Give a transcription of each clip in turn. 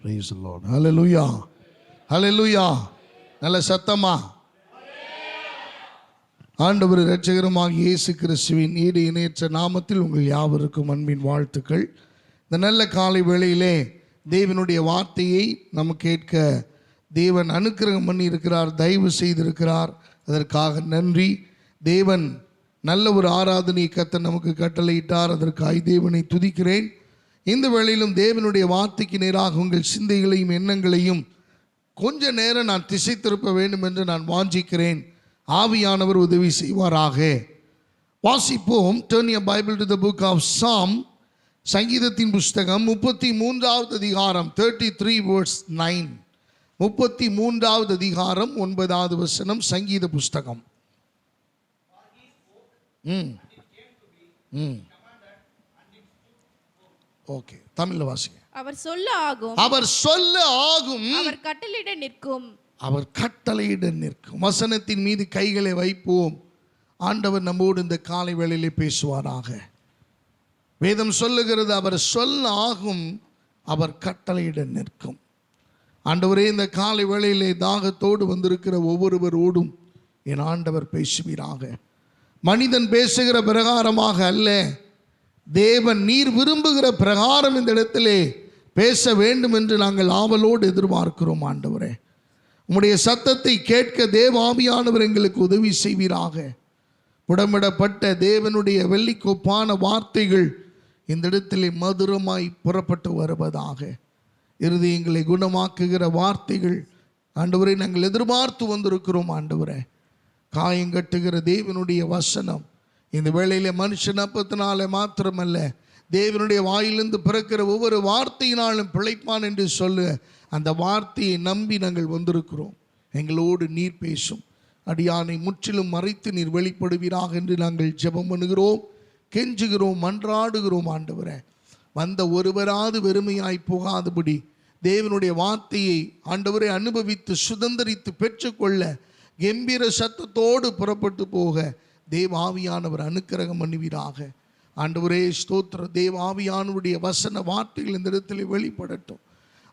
Praise the Lord. Hallelujah. Hallelujah. நல்ல சத்தமா ஆண்டவர் இரட்சகருமாகிய இயேசு கிறிஸ்துவின் ஈடு இணையற்ற நாமத்தில் உங்கள் யாவருக்கும் அன்பின் வாழ்த்துக்கள். இந்த நல்ல காலை வேளையிலே தேவனுடைய வார்த்தையை நம்ம கேட்க தேவன் அனுக்கிரகம் பண்ணி இருக்கிறார், தயவு செய்திருக்கிறார். அதற்காக நன்றி. தேவன் நல்ல ஒரு ஆராதனை கர்த்தர் நமக்கு கட்டளையிட்டார். அதற்காக தேவனை துதிக்கிறேன். இந்த வேளையிலும் தேவனுடைய வார்த்தைக்கு நேராக உங்கள் சிந்தைகளையும் எண்ணங்களையும் கொஞ்ச நேரம் நான் திசை திருப்ப வேண்டும் என்று நான் வாஞ்சிக்கிறேன். ஆவியானவர் உதவி செய்வாராக. வாசிப்போம். Turn your Bible to the book of Psalm. சங்கீதத்தின் புஸ்தகம் 33வது அதிகாரம் 33 verse 9. 33வது அதிகாரம் 9வது வசனம். சங்கீத புஸ்தகம். ஓகே, தமிழ்ல வாசிங்க. அவர் சொல்ல ஆகும், அவர் சொல்ல ஆகும், அவர் கட்டளையிட நிற்கும், அவர் கட்டளையிட நிற்கும். வசனத்தின் மீது கைகளை வைப்போம். ஆண்டவர் நம்மோடு இந்த காலை வேளையிலே பேசுவாராக. வேதம் சொல்லுகிறது, அவர் சொல்ல ஆகும், அவர் கட்டளையிட நிற்கும். ஆண்டவரே, இந்த காலை வேளையிலே தாகத்தோடு வந்திருக்கிற ஒவ்வொருவரோடும் என் ஆண்டவர் பேசுவீராக. மனிதன் பேசுகிற பிரகாரமாக அல்ல, தேவன் நீர் விரும்புகிற பிரகாரம் இந்த இடத்திலே பேச வேண்டும் என்று நாங்கள் ஆவலோடு எதிர்பார்க்கிறோம். ஆண்டவரே, உம்முடைய சத்தத்தை கேட்க தேவ ஆவியானவர் எங்களுக்கு உதவி செய்வீராக. புடமிடப்பட்ட தேவனுடைய வெள்ளிக்கோப்பான வார்த்தைகள் இந்த இடத்திலே மதுரமாய் புறப்பட்டு வருவதாக. இருதயங்களை குணமாக்குகிற வார்த்தைகள் ஆண்டவரை நாங்கள் எதிர்பார்த்து வந்திருக்கிறோம். ஆண்டவரே, காயங்கட்டுகிற தேவனுடைய வசனம் இந்த வேளையிலே மனுஷன் அப்பத்தினால மாத்திரமல்ல, தேவனுடைய வாயிலிருந்து பிறக்கிற ஒவ்வொரு வார்த்தையினாலும் பிழைப்பான் என்று சொல்ல அந்த வார்த்தையை நம்பி நாங்கள் வந்திருக்கிறோம். எங்களோடு நீர் பேசும். அடியானை முற்றிலும் மறைத்து நீர் வெளிப்படுவீராக என்று நாங்கள் ஜெபம் பண்ணுகிறோம், கெஞ்சுகிறோம், மன்றாடுகிறோம். ஆண்டவரே, வந்த ஒருவராது வெறுமையாய் போகாதபடி தேவனுடைய வார்த்தையை ஆண்டவரை அனுபவித்து சுதந்திரித்து பெற்றுக்கொள்ள கம்பீர சத்தத்தோடு புறப்பட்டு போக தேவாவியானவர் அனுக்கிரகம் பண்ணுவீராக. ஆண்டவரே ஸ்தோத்திர. தேவாவியானவருடைய வசன வார்த்தைகள் இந்த இடத்துல வெளிப்படட்டும்.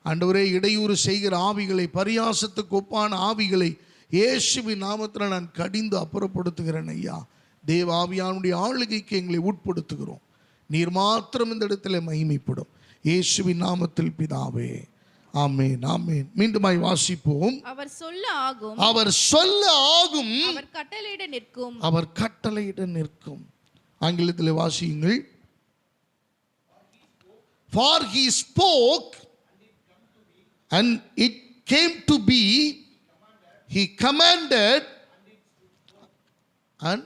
ஆண்டவரே, இடையூறு செய்கிற ஆவிகளை, பரியாசத்துக்கு ஒப்பான ஆவிகளை இயேசுவின் நாமத்தில் நான் கடிந்து அப்புறப்படுத்துகிறேன். ஐயா, தேவாவியானுடைய ஆளுகைக்கு எங்களை உட்படுத்துகிறோம். நீர் மாத்திரம் இந்த இடத்துல மகிமைப்படும். இயேசுவின் நாமத்தில் பிதாவே, ஆமென், ஆமென். மீண்டுமாய் வாசிப்போம். அவர் சொல்ல ஆகும், அவர் சொல்ல ஆகும், அவர் கட்டளையிட நிற்கும், அவர் கட்டளையிட நிற்கும். ஆங்கிலத்தில் வாசியுங்கள். For he spoke and it came to be, he commanded and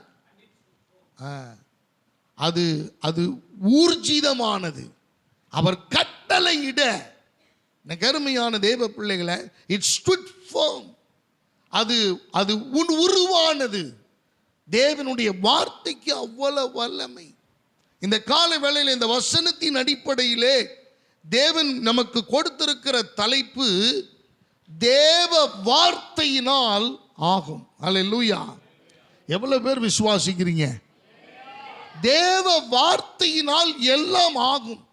அது ஊர்ஜிதமானது. அவர் கட்டளையிட, கருமையான தேவ பிள்ளைகளை, it stood firm. அது உருவானது. தேவனுடைய வார்த்தைக்கு அவ்வளவு வல்லமை. இந்த கால வேளையில் இந்த வசனத்தின் அடிப்படையிலே தேவன் நமக்கு கொடுத்திருக்கிற தலைப்பு தேவ வார்த்தையினால் ஆகும். அல்லேலூயா. எவ்வளவு பேர் விசுவாசிக்கிறீங்க? தேவ வார்த்தையினால் எல்லாம் ஆகும்.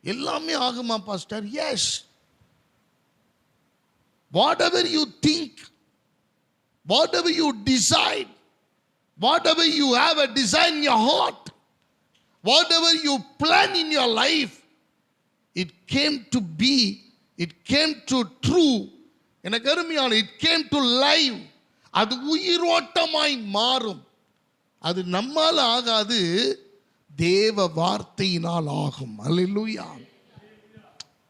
எல்லாமே ஆகுமா pastor? Yes. Whatever you think, whatever you decide, whatever you have a desire in your heart, whatever you plan in your life, it came to be, it came to true. எனக்கு அருமையான, it came to life. அது உயிரோட்டமாய் மாறும். அது நம்மால் ஆகாது, தேவ வார்த்தையினால் ஆகும். அல்லேலூயா.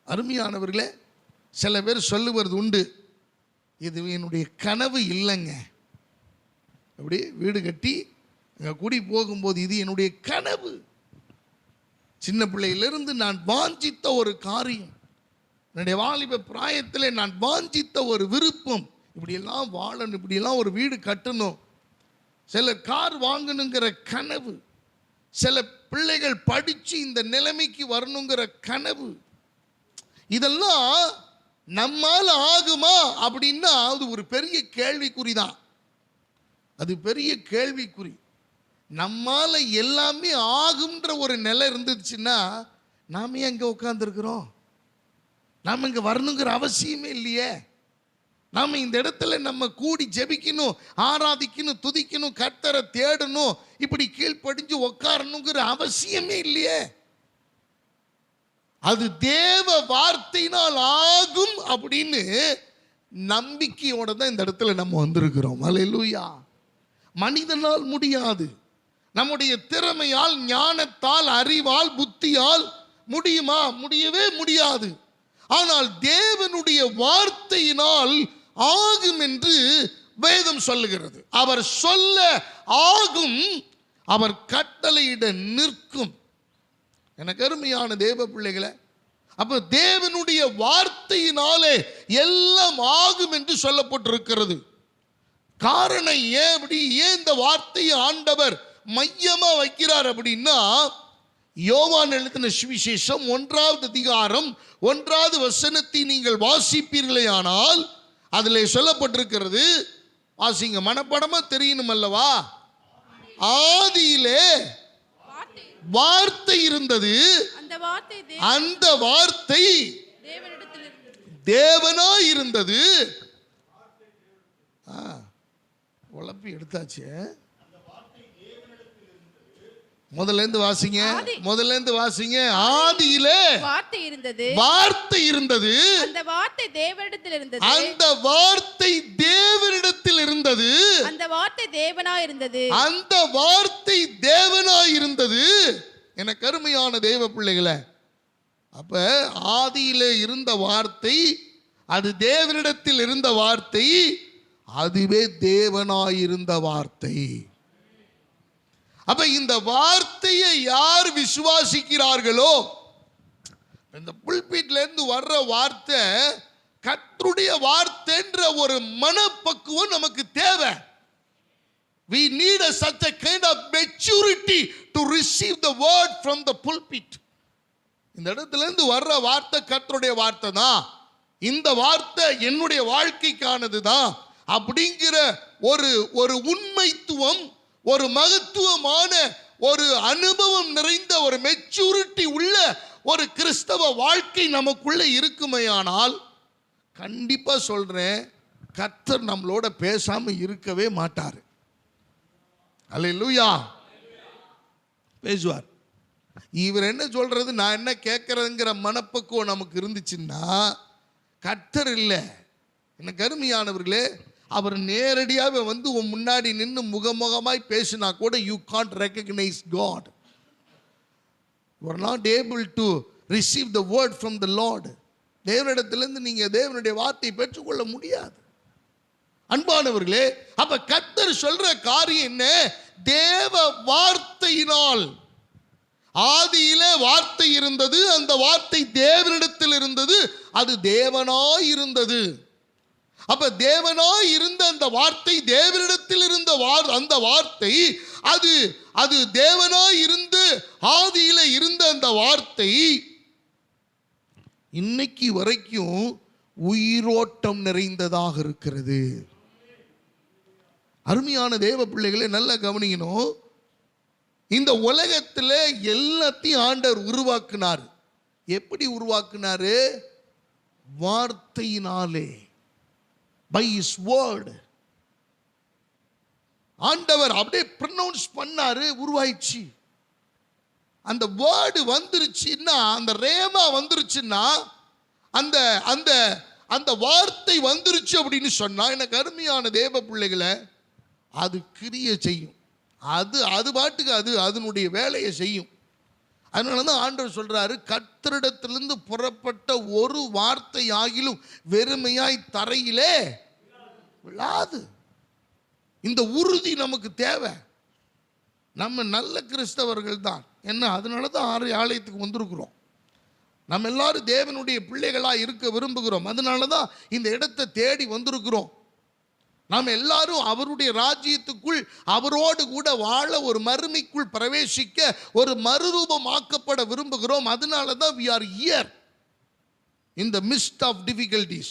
அருமையானவர்களே, சில பேர் சொல்லுவது உண்டு, இது என்னுடைய கனவு இல்லைங்க. அப்படி வீடு கட்டி அங்கே குடி போகும்போது இது என்னுடைய கனவு, சின்ன பிள்ளையிலிருந்து நான் வாஞ்சித்த ஒரு காரியம், என்னுடைய வாலிப பிராயத்தில் நான் வாஞ்சித்த ஒரு விருப்பம், இப்படியெல்லாம் வாழணும், இப்படியெல்லாம் ஒரு வீடு கட்டணும், சில கார் வாங்கணுங்கிற கனவு, சில பிள்ளைகள் படித்து இந்த நிலைமைக்கு வரணுங்கிற கனவு. இதெல்லாம் நம்மால் ஆகுமா அப்படின்னா அது ஒரு பெரிய கேள்விக்குறி தான். அது பெரிய கேள்விக்குறி. நம்மால் எல்லாமே ஆகுன்ற ஒரு நிலை இருந்துச்சுன்னா நாம் எங்கே உட்காந்துருக்கிறோம்? நாம் இங்கே வரணுங்கிற அவசியமே இல்லையே. நாம் இந்த இடத்துல நம்ம கூடி ஜெபிக்கணும், ஆராதிக்கணும், துதிக்கணும், கர்த்தரை தேடணும், இப்படி கீழ்ப்படிஞ்சு உட்காரணுங்கிற அவசியமே இல்லையே. அது தேவ வார்த்தையினால் ஆகும் அப்படின்னு நம்பிக்கையோட தான் இந்த இடத்துல நம்ம வந்திருக்கிறோம். அல்லேலூயா. மனிதனால் முடியாது, நம்முடைய திறமையால், ஞானத்தால், அறிவால், புத்தியால் முடியுமா? முடியவே முடியாது. ஆனால் தேவனுடைய வார்த்தையினால் ஆகும் என்று வேதம் சொல்லுகிறது. அவர் சொல்ல ஆகும், அவர் கட்டளையிட நிற்கும். எனக்கு அருமையான தேவ பிள்ளைகளை, அப்ப தேவனுடைய வார்த்தையினாலே எல்லாம் ஆகும் என்று சொல்லப்பட்டிருக்கிறது. காரணம் ஏன் இந்த வார்த்தையை ஆண்டவர் மையமா வைக்கிறார் அப்படின்னா, யோவான் எழுதின சுவிசேஷம் 1வது அதிகாரம் 1வது வசனத்தை நீங்கள் வாசிப்பீர்களே ஆனால் அதிலே சொல்லப்பட்டிருக்கிறது. வாசிங்க, மனப்படமா தெரியணும் அல்லவா? ஆதியிலே வார்த்தை இருந்தது, அந்த வார்த்தை தேவனாய் இருந்தது. உழப்பி எடுத்தாச்சு. முதல்ல இருந்து வாசிங்க. ஆதியிலே வார்த்தை இருந்தது, அந்த வார்த்தை தேவனிடத்தில் இருந்தது, அந்த வார்த்தை தேவனாய் இருந்தது. எனக்கு அருமையான தேவ பிள்ளைகளை, அப்ப ஆதியிலே இருந்த வார்த்தை, அது தேவனிடத்தில் இருந்த வார்த்தை, அதுவே தேவனாயிருந்த வார்த்தை. அப்ப இந்த வார்த்தையை யார் விசுவாசிக்கிறார்களோ, இந்த புல்பீட்ல இருந்து வர்ற வார்த்தை கர்த்தருடைய வார்த்தைன்ற ஒரு மனப்பக்குவம் நமக்கு தேவை. We need such a kind of maturity to receive the word from the pulpit. இந்த இடத்துல இருந்து வர்ற வார்த்தை கர்த்தருடைய வார்த்தை தான், இந்த வார்த்தை என்னுடைய வாழ்க்கைக்கானது தான் அப்படிங்கிற ஒரு உண்மைத்துவம், ஒரு மகத்துவமான ஒரு அனுபவம் நிறைந்த ஒரு மெச்சூரிட்டி உள்ள ஒரு கிறிஸ்தவ வாழ்க்கை நமக்குள்ள இருக்குமையானால், கண்டிப்பா சொல்றேன், கர்த்தர் நம்மளோட பேசாம இருக்கவே மாட்டார். அல்லேலூயா. பேசுவார். இவர் என்ன சொல்றது, நான் என்ன கேட்கறதுங்கிற மனப்பக்குவம் நமக்கு இருந்துச்சுன்னா கர்த்தர் இல்லை. எனக்கு அருமையானவர்களே, அவர் நேரடியாக வந்து உன் முன்னாடி நின்று முகமுகமாய் பேசினா கூட you can't recognize God. You are not able to receive the word from the Lord. தேவனிடத்திலிருந்து நீங்க தேவனுடைய வார்த்தையை பெற்றுக்கொள்ள முடியாது. அன்பானவர்களே, அப்ப கர்த்தர் சொல்ற காரியம் என்ன? தேவ வார்த்தையினால். ஆதியிலே வார்த்தை இருந்தது, அந்த வார்த்தை தேவனிடத்தில் இருந்தது, அது தேவனாய் இருந்தது. அப்ப தேவனாய் இருந்த அந்த வார்த்தை, தேவனிடத்தில் இருந்த அந்த வார்த்தை, அது தேவனாய் இருந்து ஆதியிலே இருந்த அந்த வார்த்தை இன்னைக்கு வரைக்கும் உயிரோட்டம் நிறைந்ததாக இருக்கிறது. அருமையான தேவ பிள்ளைகளை நல்லா கவனிக்கணும். இந்த உலகத்தில் எல்லாத்தையும் ஆண்டவர் உருவாக்குனார். எப்படி உருவாக்குனாரு? வார்த்தையினாலே, by his word. ஆண்டவர் அப்படியே ப்ரொனவுன்ஸ் பண்ணாரு, உருவாயிடுச்சு. அந்த வேர்டு வந்துருச்சுன்னா, அந்த ரேமா வந்துருச்சுன்னா, அந்த அந்த அந்த வார்த்தை வந்துருச்சு அப்படின்னு சொன்னா, எனக்கு அருமையான தேவ பிள்ளைகளை, அது கிரியை செய்யும். அது பாட்டுக்கு அதனுடைய வேலையை செய்யும். அதனால தான் ஆண்டவர் சொல்றாரு, கர்த்தரிடத்திலிருந்து புறப்பட்ட ஒரு வார்த்தை ஆகிலும் வெறுமையாய் தரையிலே விழாது. இந்த உறுதி நமக்கு தேவை. நம்ம நல்ல கிறிஸ்தவர்கள் தான் என்ன, அதனால தான் ஆலயத்துக்கு வந்திருக்கிறோம். நம்ம எல்லாரும் தேவனுடைய பிள்ளைகளாக இருக்க விரும்புகிறோம். அதனால தான் இந்த இடத்தை தேடி வந்திருக்கிறோம். நாம் எல்லாரும் அவருடைய ராஜ்யத்துக்குள் அவரோடு கூட வாழ, ஒரு மறுமைக்குள் பிரவேசிக்க, ஒரு மறுரூபமாக்கப்பட விரும்புகிறோம். அதனால தான் we are here in the midst of difficulties.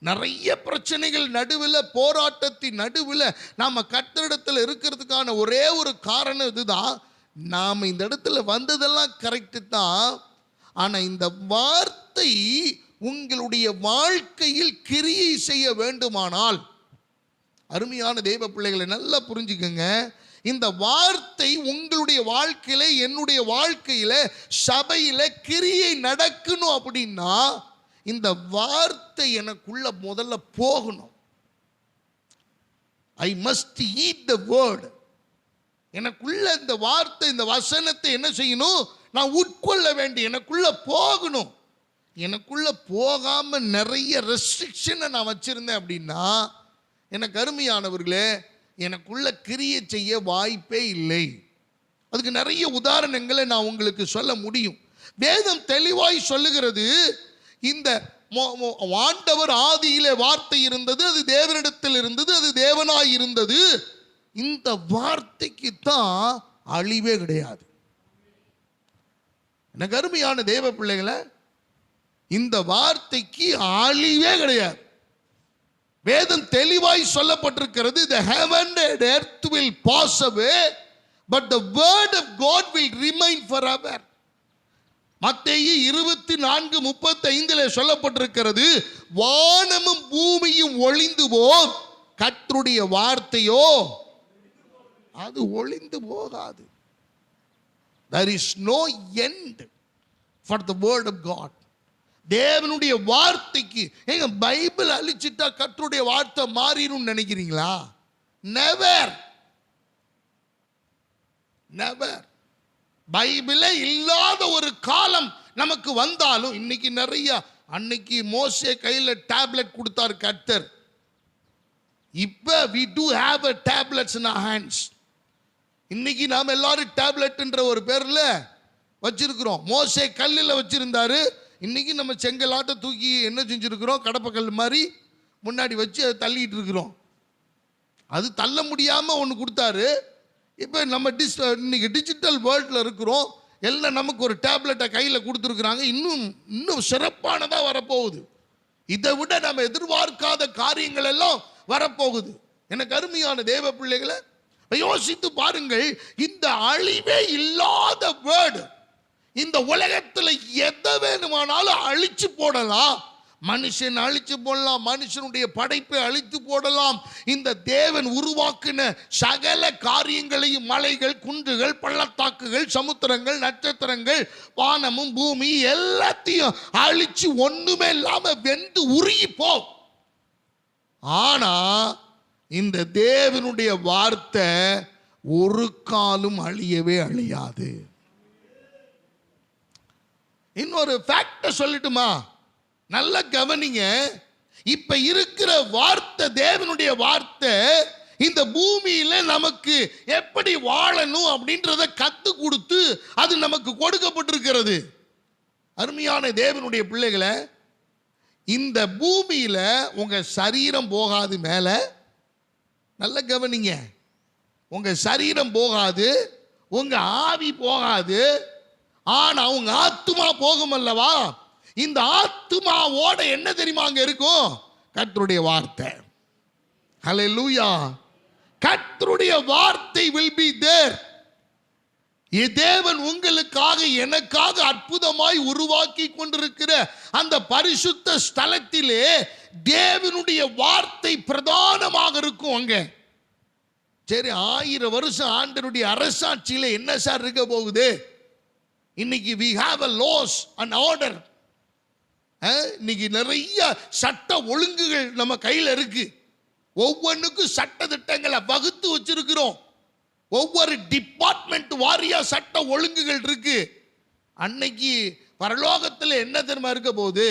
நிறைய பிரச்சனைகள் நடுவில், போராட்டத்தின் நடுவில் நாம் கர்த்தரிடத்தில் இருக்கிறதுக்கான ஒரே ஒரு காரணம் இதுதான். நாம் இந்த இடத்துல வந்ததெல்லாம் கரெக்டு தான், ஆனால் இந்த வார்த்தை உங்களுடைய வாழ்க்கையில் கிரியை செய்ய வேண்டுமானால், அருமையான தெய்வ பிள்ளைகளை நல்லா புரிஞ்சுக்கங்க, இந்த வார்த்தை உங்களுடைய வாழ்க்கையில, என்னுடைய வாழ்க்கையில, சபையில கிரியை நடக்கணும் அப்படின்னா இந்த வார்த்தை எனக்குள்ள முதல்ல போகணும். I must eat the word. எனக்குள்ள இந்த வார்த்தை, இந்த வசனத்தை என்ன செய்யணும்? நான் உட்கொள்ள வேண்டிய, எனக்குள்ள போகணும். எனக்குள்ள போகாம நிறைய ரெஸ்ட்ரிக்ஷனை நான் வச்சிருந்தேன் அப்படின்னா, எனக்கு அருமையானவர்களே, எனக்குள்ள கிரியை செய்ய வாய்ப்பே இல்லை. அதுக்கு நிறைய உதாரணங்களை நான் உங்களுக்கு சொல்ல முடியும். வேதம் தெளிவாய் சொல்லுகிறது, இந்த ஆண்டவர் ஆதியிலே வார்த்தை இருந்தது, அது தேவனிடத்தில் இருந்தது, அது தேவனாய் இருந்தது. இந்த வார்த்தைக்கு தான் அழிவே கிடையாது. எனக்கு அருமையான தேவ பிள்ளைகளை, இந்த வார்த்தைக்கு அழிவே கிடையாது. வேதம் தெளிவாய் சொல்லப்பட்டிருக்கிறது, the heaven and earth will pass away but the word of God will remain forever. மத்தேயு 24:35 சொல்லப்பட்டிருக்கிறது, வானமும் பூமியும் ஒளிந்து போம், கர்த்தருடைய வார்த்தையோ அது ஒளிந்து போகாது. There is no end for the word of God. தேவனுடைய வார்த்தைக்கு, எங்க பைபிள் அழிச்சிட்டா கர்த்தருடைய வார்த்தை மாறிடும் நினைக்கிறீங்களா? Never never. பைபிளே இல்லாத ஒரு காலம் நமக்கு வந்தாலும், இன்னைக்கு நிறைய, அன்னைக்கு மோசே கையில டேப்லெட் கொடுத்தார் கர்த்தர். இப்ப we do have a tablets in our hands. இன்னைக்கு நாம எல்லாரும் டேப்லெட்ன்ற ஒரு பேர்ல வச்சிருக்கிறோம். மோசே கல்லில் வச்சிருந்தாரு, இன்னைக்கு நம்ம செங்கலாட்ட தூக்கி என்ன செஞ்சிருக்கிறோம்? கடப்பக்கல் மாதிரி முன்னாடி வச்சு அதை தள்ளிட்டு இருக்கிறோம். அது தள்ள முடியாம ஒன்று கொடுத்தாரு. இப்போ நம்ம இன்னைக்கு டிஜிட்டல் வேர்ல்டில் இருக்கிறோம். எல்லாம் நமக்கு ஒரு டேப்லெட்டை கையில் கொடுத்துருக்குறாங்க. இன்னும் சிறப்பானதாக வரப்போகுது. இதை விட நம்ம எதிர்பார்க்காத காரியங்கள் எல்லாம் வரப்போகுது. எனக்கு அருமையான தேவ பிள்ளைகளை, யோசித்து பாருங்கள். இந்த அழிவே இல்லாத வேர்டு, இந்த உலகத்தில் எதை வேணுமானாலும் அழிச்சு போடலாம். மனுஷன் அழிச்சு போடலாம், மனுஷனுடைய படைப்பை அழித்து போடலாம். இந்த தேவன் உருவாக்கின சகல காரியங்களையும், மலைகள், குன்றுகள், பள்ளத்தாக்குகள், சமுத்திரங்கள், நட்சத்திரங்கள், வானமும் பூமி எல்லாத்தையும் அழிச்சு ஒண்ணுமே இல்லாம வெந்து உருகி போ. ஆனா இந்த தேவனுடைய வார்த்தை ஒரு காலும் அழியவே அழியாது. இன்னொரு ஃபேக்ட சொல்லட்டுமா? நல்ல கவனிங்க. இப்ப இருக்கிற வார்த்தை, தேவனுடைய வார்த்தை, இந்த பூமியில நமக்கு எப்படி வாழணும் அப்படின்றத கத்து கொடுத்து அது நமக்கு கொடுக்கப்பட்டிருக்கிறது. அருமையான தேவனுடைய பிள்ளைகளை, இந்த பூமியில உங்க சரீரம் போகாது. மேல நல்ல கவனிங்க, உங்க சரீரம் போகாது, உங்க ஆவி போகாது. ஆனா உங்க ஆத்துமா போகும் அல்லவா? இந்த ஆத்துமாவோட என்ன தெரியுமா அங்க இருக்கும்? கர்த்தருடைய வார்த்தை. ஹல்லேலூயா. கர்த்தருடைய வார்த்தை will be there. தேவன் உங்களுக்காக, எனக்காக அற்புதமாய் உருவாக்கி கொண்டிருக்கிற அந்த பரிசுத்த ஸ்தலத்திலே தேவனுடைய வார்த்தை பிரதானமாக இருக்கும். அங்க சரி, 1000 வருஷம் ஆண்டவருடைய அரசாட்சியில என்ன சார் இருக்க போகுது? இன்னைக்கு we have a laws and order. இன்னைக்கு நிறைய சட்ட ஒழுங்குகள் நம்ம கையில் இருக்கு. ஒவ்வொன்றுக்கும் சட்ட திட்டங்களை வகுத்து வச்சிருக்கிறோம். ஒவ்வொரு டிபார்ட்மெண்ட் வாரியா சட்ட ஒழுங்குகள் இருக்கு. அன்னைக்கு பரலோகத்தில் என்ன தெரியுமா இருக்க போகுது?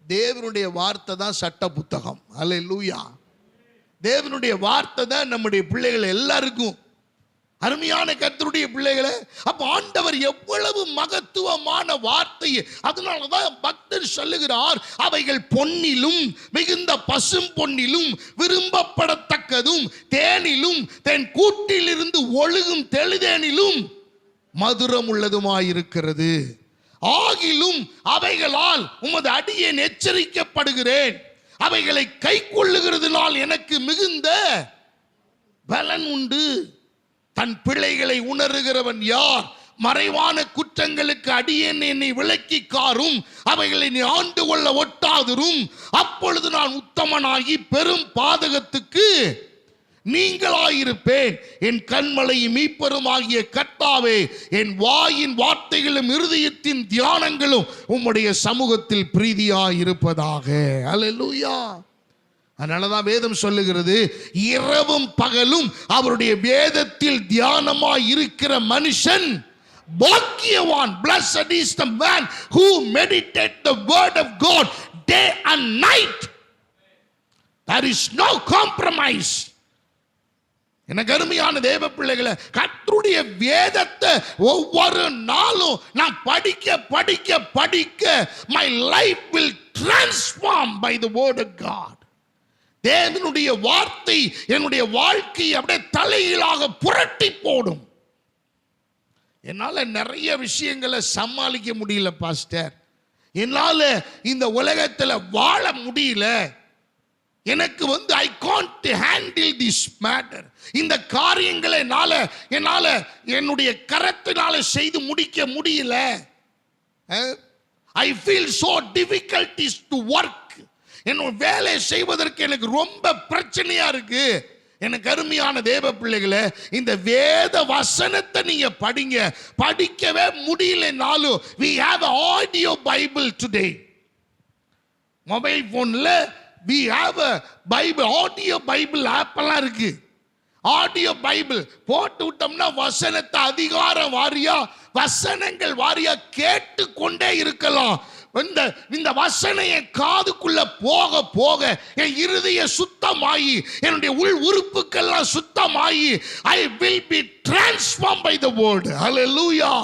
தேவனுடைய வார்த்தை தான் சட்ட புத்தகம். அல்லேலூயா. தேவனுடைய வார்த்தை தான் நம்முடைய பிள்ளைகள் எல்லாருக்கும். அருமையான கர்த்தருடைய பிள்ளைகளே, அப்ப ஆண்டவர் எவ்வளவு மகத்துவமான வார்த்தை. அதனாலதான் பக்தர் சொல்லுகிறார், அவைகள் பொன்னிலும் மிகுந்த பசும் பொன்னிலும் விரும்பப்படத்தக்கதும் தேனிலும் தென் கூட்டிலிருந்து ஒழுகும் தெளிதேனிலும் மதுரம் உள்ளதுமாயிருக்கிறது. ஆகிலும் அவைகளால் உமது அடியேன் எச்சரிக்கப்படுகிறேன். அவைகளை கை கொள்ளுகிறதுனால் எனக்கு மிகுந்த பலன் உண்டு. தன் பிள்ளைகளை உணர்கிறவன் யார்? மறைவான குற்றங்களுக்கு அடியேன் என்னை விலக்கி காரும், அவைகளை நீ ஆண்டு கொள்ள ஒட்டாதிரும். அப்பொழுது நான் உத்தமனாகி பெரும் பாதகத்துக்கு நீங்களாயிருப்பேன். என் கண்மலையும் மீட்பரும் ஆகிய கர்த்தாவே, என் வாயின் வார்த்தைகளும் இருதயத்தின் தியானங்களும் உம்முடைய சமூகத்தில் பிரீதியாயிருப்பதாக. அல்லேலூயா. அதனாலதான் வேதம் சொல்லுகிறது, இரவும் பகலும் அவருடைய வேதத்தில் தியானமாய் இருக்கிற மனுஷன் பாக்கியவான். Blessed is the man who meditates the word of God day and night. There is no compromise. எனக்கு அருமையான தேவ பிள்ளைகளை, கர்த்தருடைய வேதத்தை ஒவ்வொரு நாளும் நான் படிக்க படிக்க படிக்க my life will transform by the word of God. தேவனுடைய வார்த்தை என்னுடைய வாழ்க்கையை அப்படியே தலைகீழாக புரட்டி போடும். என்னால நிறைய விஷயங்களை சமாளிக்க முடியல பாஸ்டர், என்னால இந்த உலகத்துல வாழ முடியல, எனக்கு I can't handle this matter, இந்த காரியங்களை என்னால என்னுடைய கரத்தினால செய்து முடிக்க முடியல, I feel so difficulties to work, என்னோட வேலை செய்வதற்கு எனக்கு ரொம்ப பிரச்சனையா இருக்கு. எனக்கு அருமையான தேவ பிள்ளைகளே, இந்த வேத வசனத்தை நீங்க படிங்க. படிக்கவே முடியலனாலும் we have an audio bible today. Mobile போன்ல we have a bible, audio bible app எல்லாம் இருக்கு. ஆடியோ பைபிள் போட்டு விட்டோம்னா வசனத்தை அதிகார வாரியா, வசனங்கள் வாரியா கேட்டு கொண்டே இருக்கலாம். இந்த வசனம் என் காதுக்குள்ள போக போக என் இருதய சுத்தமாயி, என்னுடைய உள் உறுப்புக்கெல்லாம் சுத்தமாயி, I will be transformed by the word. Hallelujah.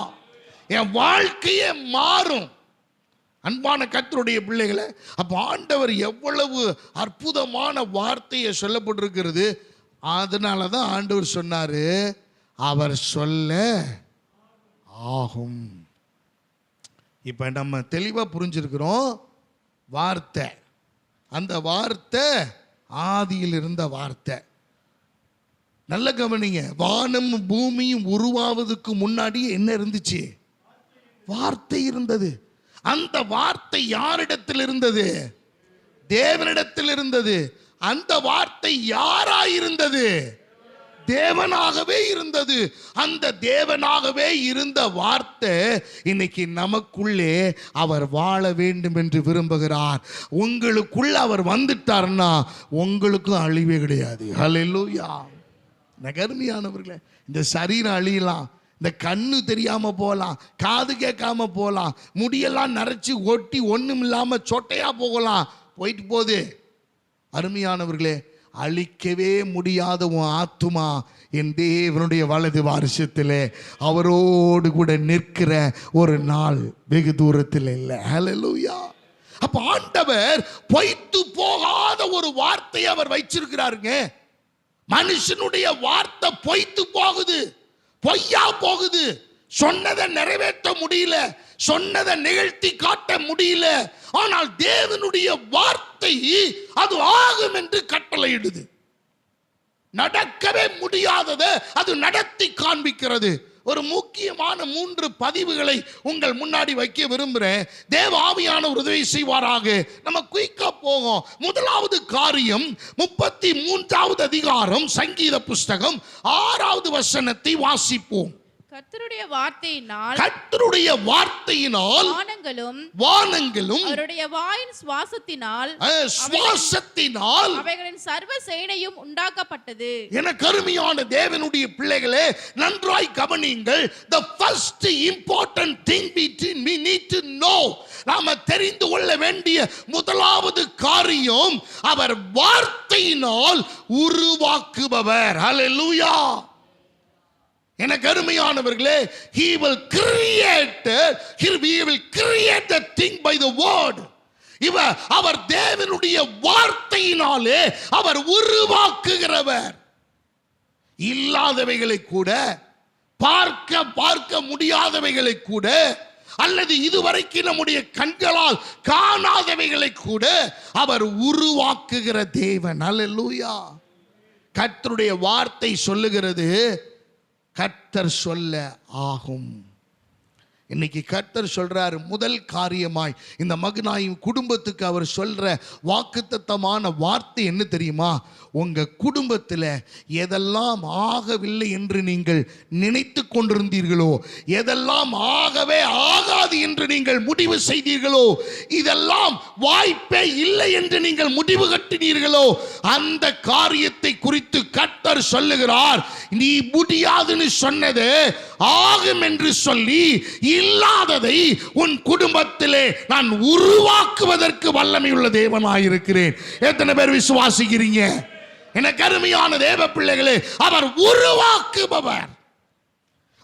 என் வாழ்க்கையே மாறும். அன்பான கர்த்தருடைய பிள்ளைகளை, அப்ப ஆண்டவர் எவ்வளவு அற்புதமான வார்த்தையை சொல்லப்பட்டிருக்கிறது. அதனாலதான் ஆண்டவர் சொன்னாரு, அவர் சொல்ல ஆகும். இப்ப நம்ம தெளிவா புரிஞ்சிருக்கிறோம். வார்த்தை, அந்த வார்த்தை ஆதியில் இருந்த வார்த்தை. நல்ல கவனிங்க, வானமும் பூமியும் உருவாவதுக்கு முன்னாடி என்ன இருந்துச்சு? வார்த்தை இருந்தது. அந்த வார்த்தை யாரிடத்தில் இருந்தது? தேவனிடத்தில் இருந்தது. அந்த வார்த்தை யாராயிருந்தது? தேவனாகவே இருந்தது. அந்த தேவனாகவே இருந்த வார்த்தை இன்னைக்கு நமக்குள்ளே அவர் வாழ வேண்டும் என்று விரும்புகிறார். உங்களுக்குள்ள அவர் வந்துட்டார்னா உங்களுக்கும் அழிவே கிடையாது. ஹல்லேலூயா. நகர்மையானவர்களே, இந்த சரீரம் அழியலாம், இந்த கண்ணு தெரியாம போகலாம், காது கேட்காம போகலாம், முடியெல்லாம் நரைச்சி ஒட்டி ஒண்ணும் இல்லாம சொட்டையா போகலாம், போயிட்டு போகுது. அருமையானவர்களே, அழிக்கவே முடியாத உன் ஆத்துமா என் தேவனுடைய வலது வாரிசத்திலே அவரோடு கூட நிற்கிற ஒரு நாள் வெகு தூரத்தில் இல்லை. ஹல்லேலூயா. அப்ப ஆண்டவர் பொய்த்து போகாத ஒரு வார்த்தையை அவர் வைச்சிருக்கிறாருங்க. மனுஷனுடைய வார்த்தை பொய்த்து போகுது, பொய்யா போகுது. சொன்னதை நிறைவேற்ற முடியல, சொன்னதை நிகழ்த்தி காட்ட முடியல. ஆனால் தேவனுடைய வார்த்தை அது ஆகும் என்று கட்டளையிடுது. நடக்கவே முடியாததை அது நடத்தி காண்பிக்கிறது. ஒரு முக்கியமான 3 பதிவுகளை உங்கள் முன்னாடி வைக்க விரும்புகிறேன். தேவ ஆவியானவர் உதவி செய்வாராக. நம்ம குயிக்கா போகும். முதலாவது காரியம், 33வது அதிகாரம் சங்கீத புஸ்தகம் 6வது வசனத்தை வாசிப்போம். கர்த்தருடைய வார்த்தையினால் வானங்களும் அவருடைய வாயின் சுவாசத்தினால் அவைகளின் சர்வ சேனையும் உண்டாக்கப்பட்டது. எனக்கு அருமையான தேவனுடைய பிள்ளைகளே, நன்றாய் கவனியுங்கள். The first important thing we need to know, நாம தெரிந்து கொள்ள வேண்டிய முதலாவது காரியம், அவர் வார்த்தையினால் உருவாக்குபவர். ஹல்லேலூயா. எனக்கு அருமையானவர்களே, he will create the thing by the word. அவர் தேவனுடைய வார்த்தையினாலே அவர் உருவாக்குகிறவர். இல்லாதவைகளை கூட, பார்க்க முடியாதவைகளை கூட, அல்லது இதுவரைக்கும் நம்முடைய கண்களால் காணாதவைகளை கூட அவர் உருவாக்குகிற தேவன். ஹல்லேலூயா. கர்த்தருடைய வார்த்தை சொல்லுகிறது, கர்த்தர் சொல்ல ஆகும். இன்னைக்கு கர்த்தர் சொல்றாரு, முதல் காரியமாய் இந்த மகனாயும் குடும்பத்துக்கு அவர் சொல்ற வாக்குத்தத்தமான வார்த்தை என்ன தெரியுமா? உங்க குடும்பத்தில் எதெல்லாம் ஆகவில்லை என்று நீங்கள் நினைத்து கொண்டிருந்தீர்களோ, எதெல்லாம் ஆகவே ஆகாது என்று நீங்கள் முடிவு செய்தீர்களோ, இதெல்லாம் வாய்ப்பே இல்லை என்று நீங்கள் முடிவு கட்டினீர்களோ, அந்த காரியத்தை குறித்து கர்த்தர் சொல்லுகிறார், நீ முடியாதுன்னு சொன்னது ஆகும் என்று சொல்லி இல்லாததை உன் குடும்பத்திலே நான் உருவாக்குவதற்கு வல்லமையுள்ள தேவனாயிருக்கிறேன். எத்தனை பேர் விசுவாசிக்கிறீங்க? எனக்கு அருமையான தேவ பிள்ளைகளே, அவர் உருவாக்குபவர்.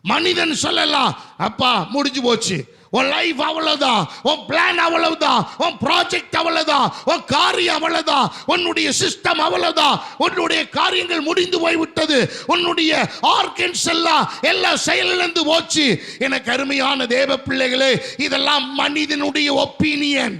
மனிதன் சொல்லலாம், அப்பா முடிஞ்சு போச்சு, உன் லைஃப் அவ்வளவுதான், உன் பிளான் அவ்வளவுதான், உன் ப்ராஜெக்ட் அவ்வளவுதான், உன் காரியம் அவ்வளவுதான், உன்னுடைய சிஸ்டம் அவ்வளவுதான், உன்னுடைய காரியங்கள் முடிந்து போய்விட்டது, உன்னுடைய ஆர்கன்ஸ் எல்லாம் செயலிழந்து போச்சு. எனக்கு அருமையான தேவ பிள்ளைகளே, இதெல்லாம் மனிதனுடைய ஒப்பீனியன்,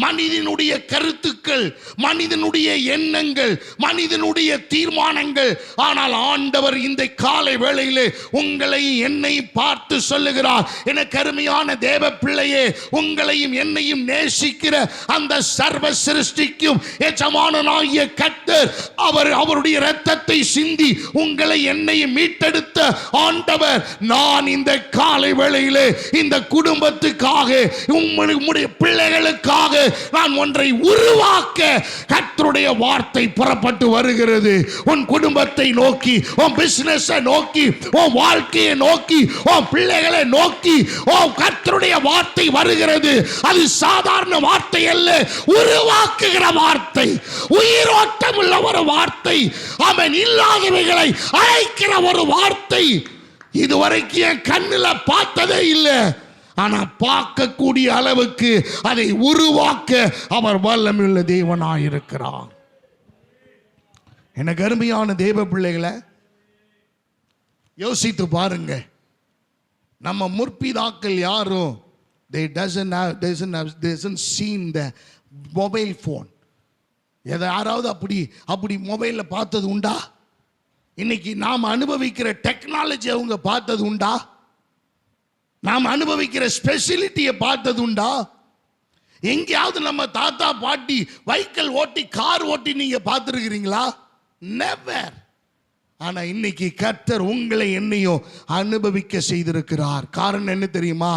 மனிதனுடைய கருத்துக்கள், மனிதனுடைய எண்ணங்கள், மனிதனுடைய தீர்மானங்கள். ஆனால் ஆண்டவர் இந்த காலை வேளையிலே உங்களை என்னை பார்த்து சொல்லுகிறார், எனக்கு அருமையான தேவ பிள்ளையே, உங்களையும் என்னையும் நேசிக்கிற அந்த சர்வ சிருஷ்டிக்கும் எஜமானனாகிய கர்த்தர், அவருடைய இரத்தத்தை சிந்தி உங்களை என்னையும் மீட்டெடுத்த ஆண்டவர், நான் இந்த காலை வேளையிலே இந்த குடும்பத்துக்காக, உங்களுடைய பிள்ளைகளுக்காக நான் ஒன்றை உருவாக்க கர்த்தருடைய வார்த்தை புறப்பட்டு வருகிறது. உன் குடும்பத்தை நோக்கி, உன் பிசினஸ் நோக்கி, உன் வாழ்க்கையை நோக்கி, உன் பிள்ளைகளை நோக்கி கர்த்தருடைய வார்த்தை வருகிறது. அது சாதாரண வார்த்தை அல்ல, உருவாக்குகிற வார்த்தை, உயிரோட்டம் உள்ள ஒரு வார்த்தை, அவன் இல்லாதவைகளை அழைக்கிற ஒரு வார்த்தை. இதுவரைக்கும் என் கண்ணில் பார்த்ததே இல்லை, ஆனா பார்க்கக்கூடிய அளவுக்கு அதை உருவாக்க அவர் வல்லமையுள்ள தேவனாயிருக்கிறார். எனக்கு அருமையான தேவ பிள்ளைகளை, யோசித்து பாருங்க. நம்ம முற்பிதாக்கள் யாரும் they doesn't seen the mobile phone. யாராவது அப்படி மொபைல்ல பார்த்தது உண்டா? இன்னைக்கு நாம் அனுபவிக்கிற டெக்னாலஜி அவங்க பார்த்தது உண்டா? நாம் அனுபவிக்கிற ஸ்பெசிலிட்டியை பார்த்தது உண்டா? எங்கேயாவது நம்ம தாத்தா பாட்டி வைக்கல் ஓட்டி, கார் ஓட்டி நீங்க பார்த்துருக்கிறீங்களா? நெவர். ஆனா இன்னைக்கு கர்த்தர் உங்களை என்னையும் அனுபவிக்க செய்திருக்கிறார். காரணம் என்ன தெரியுமா?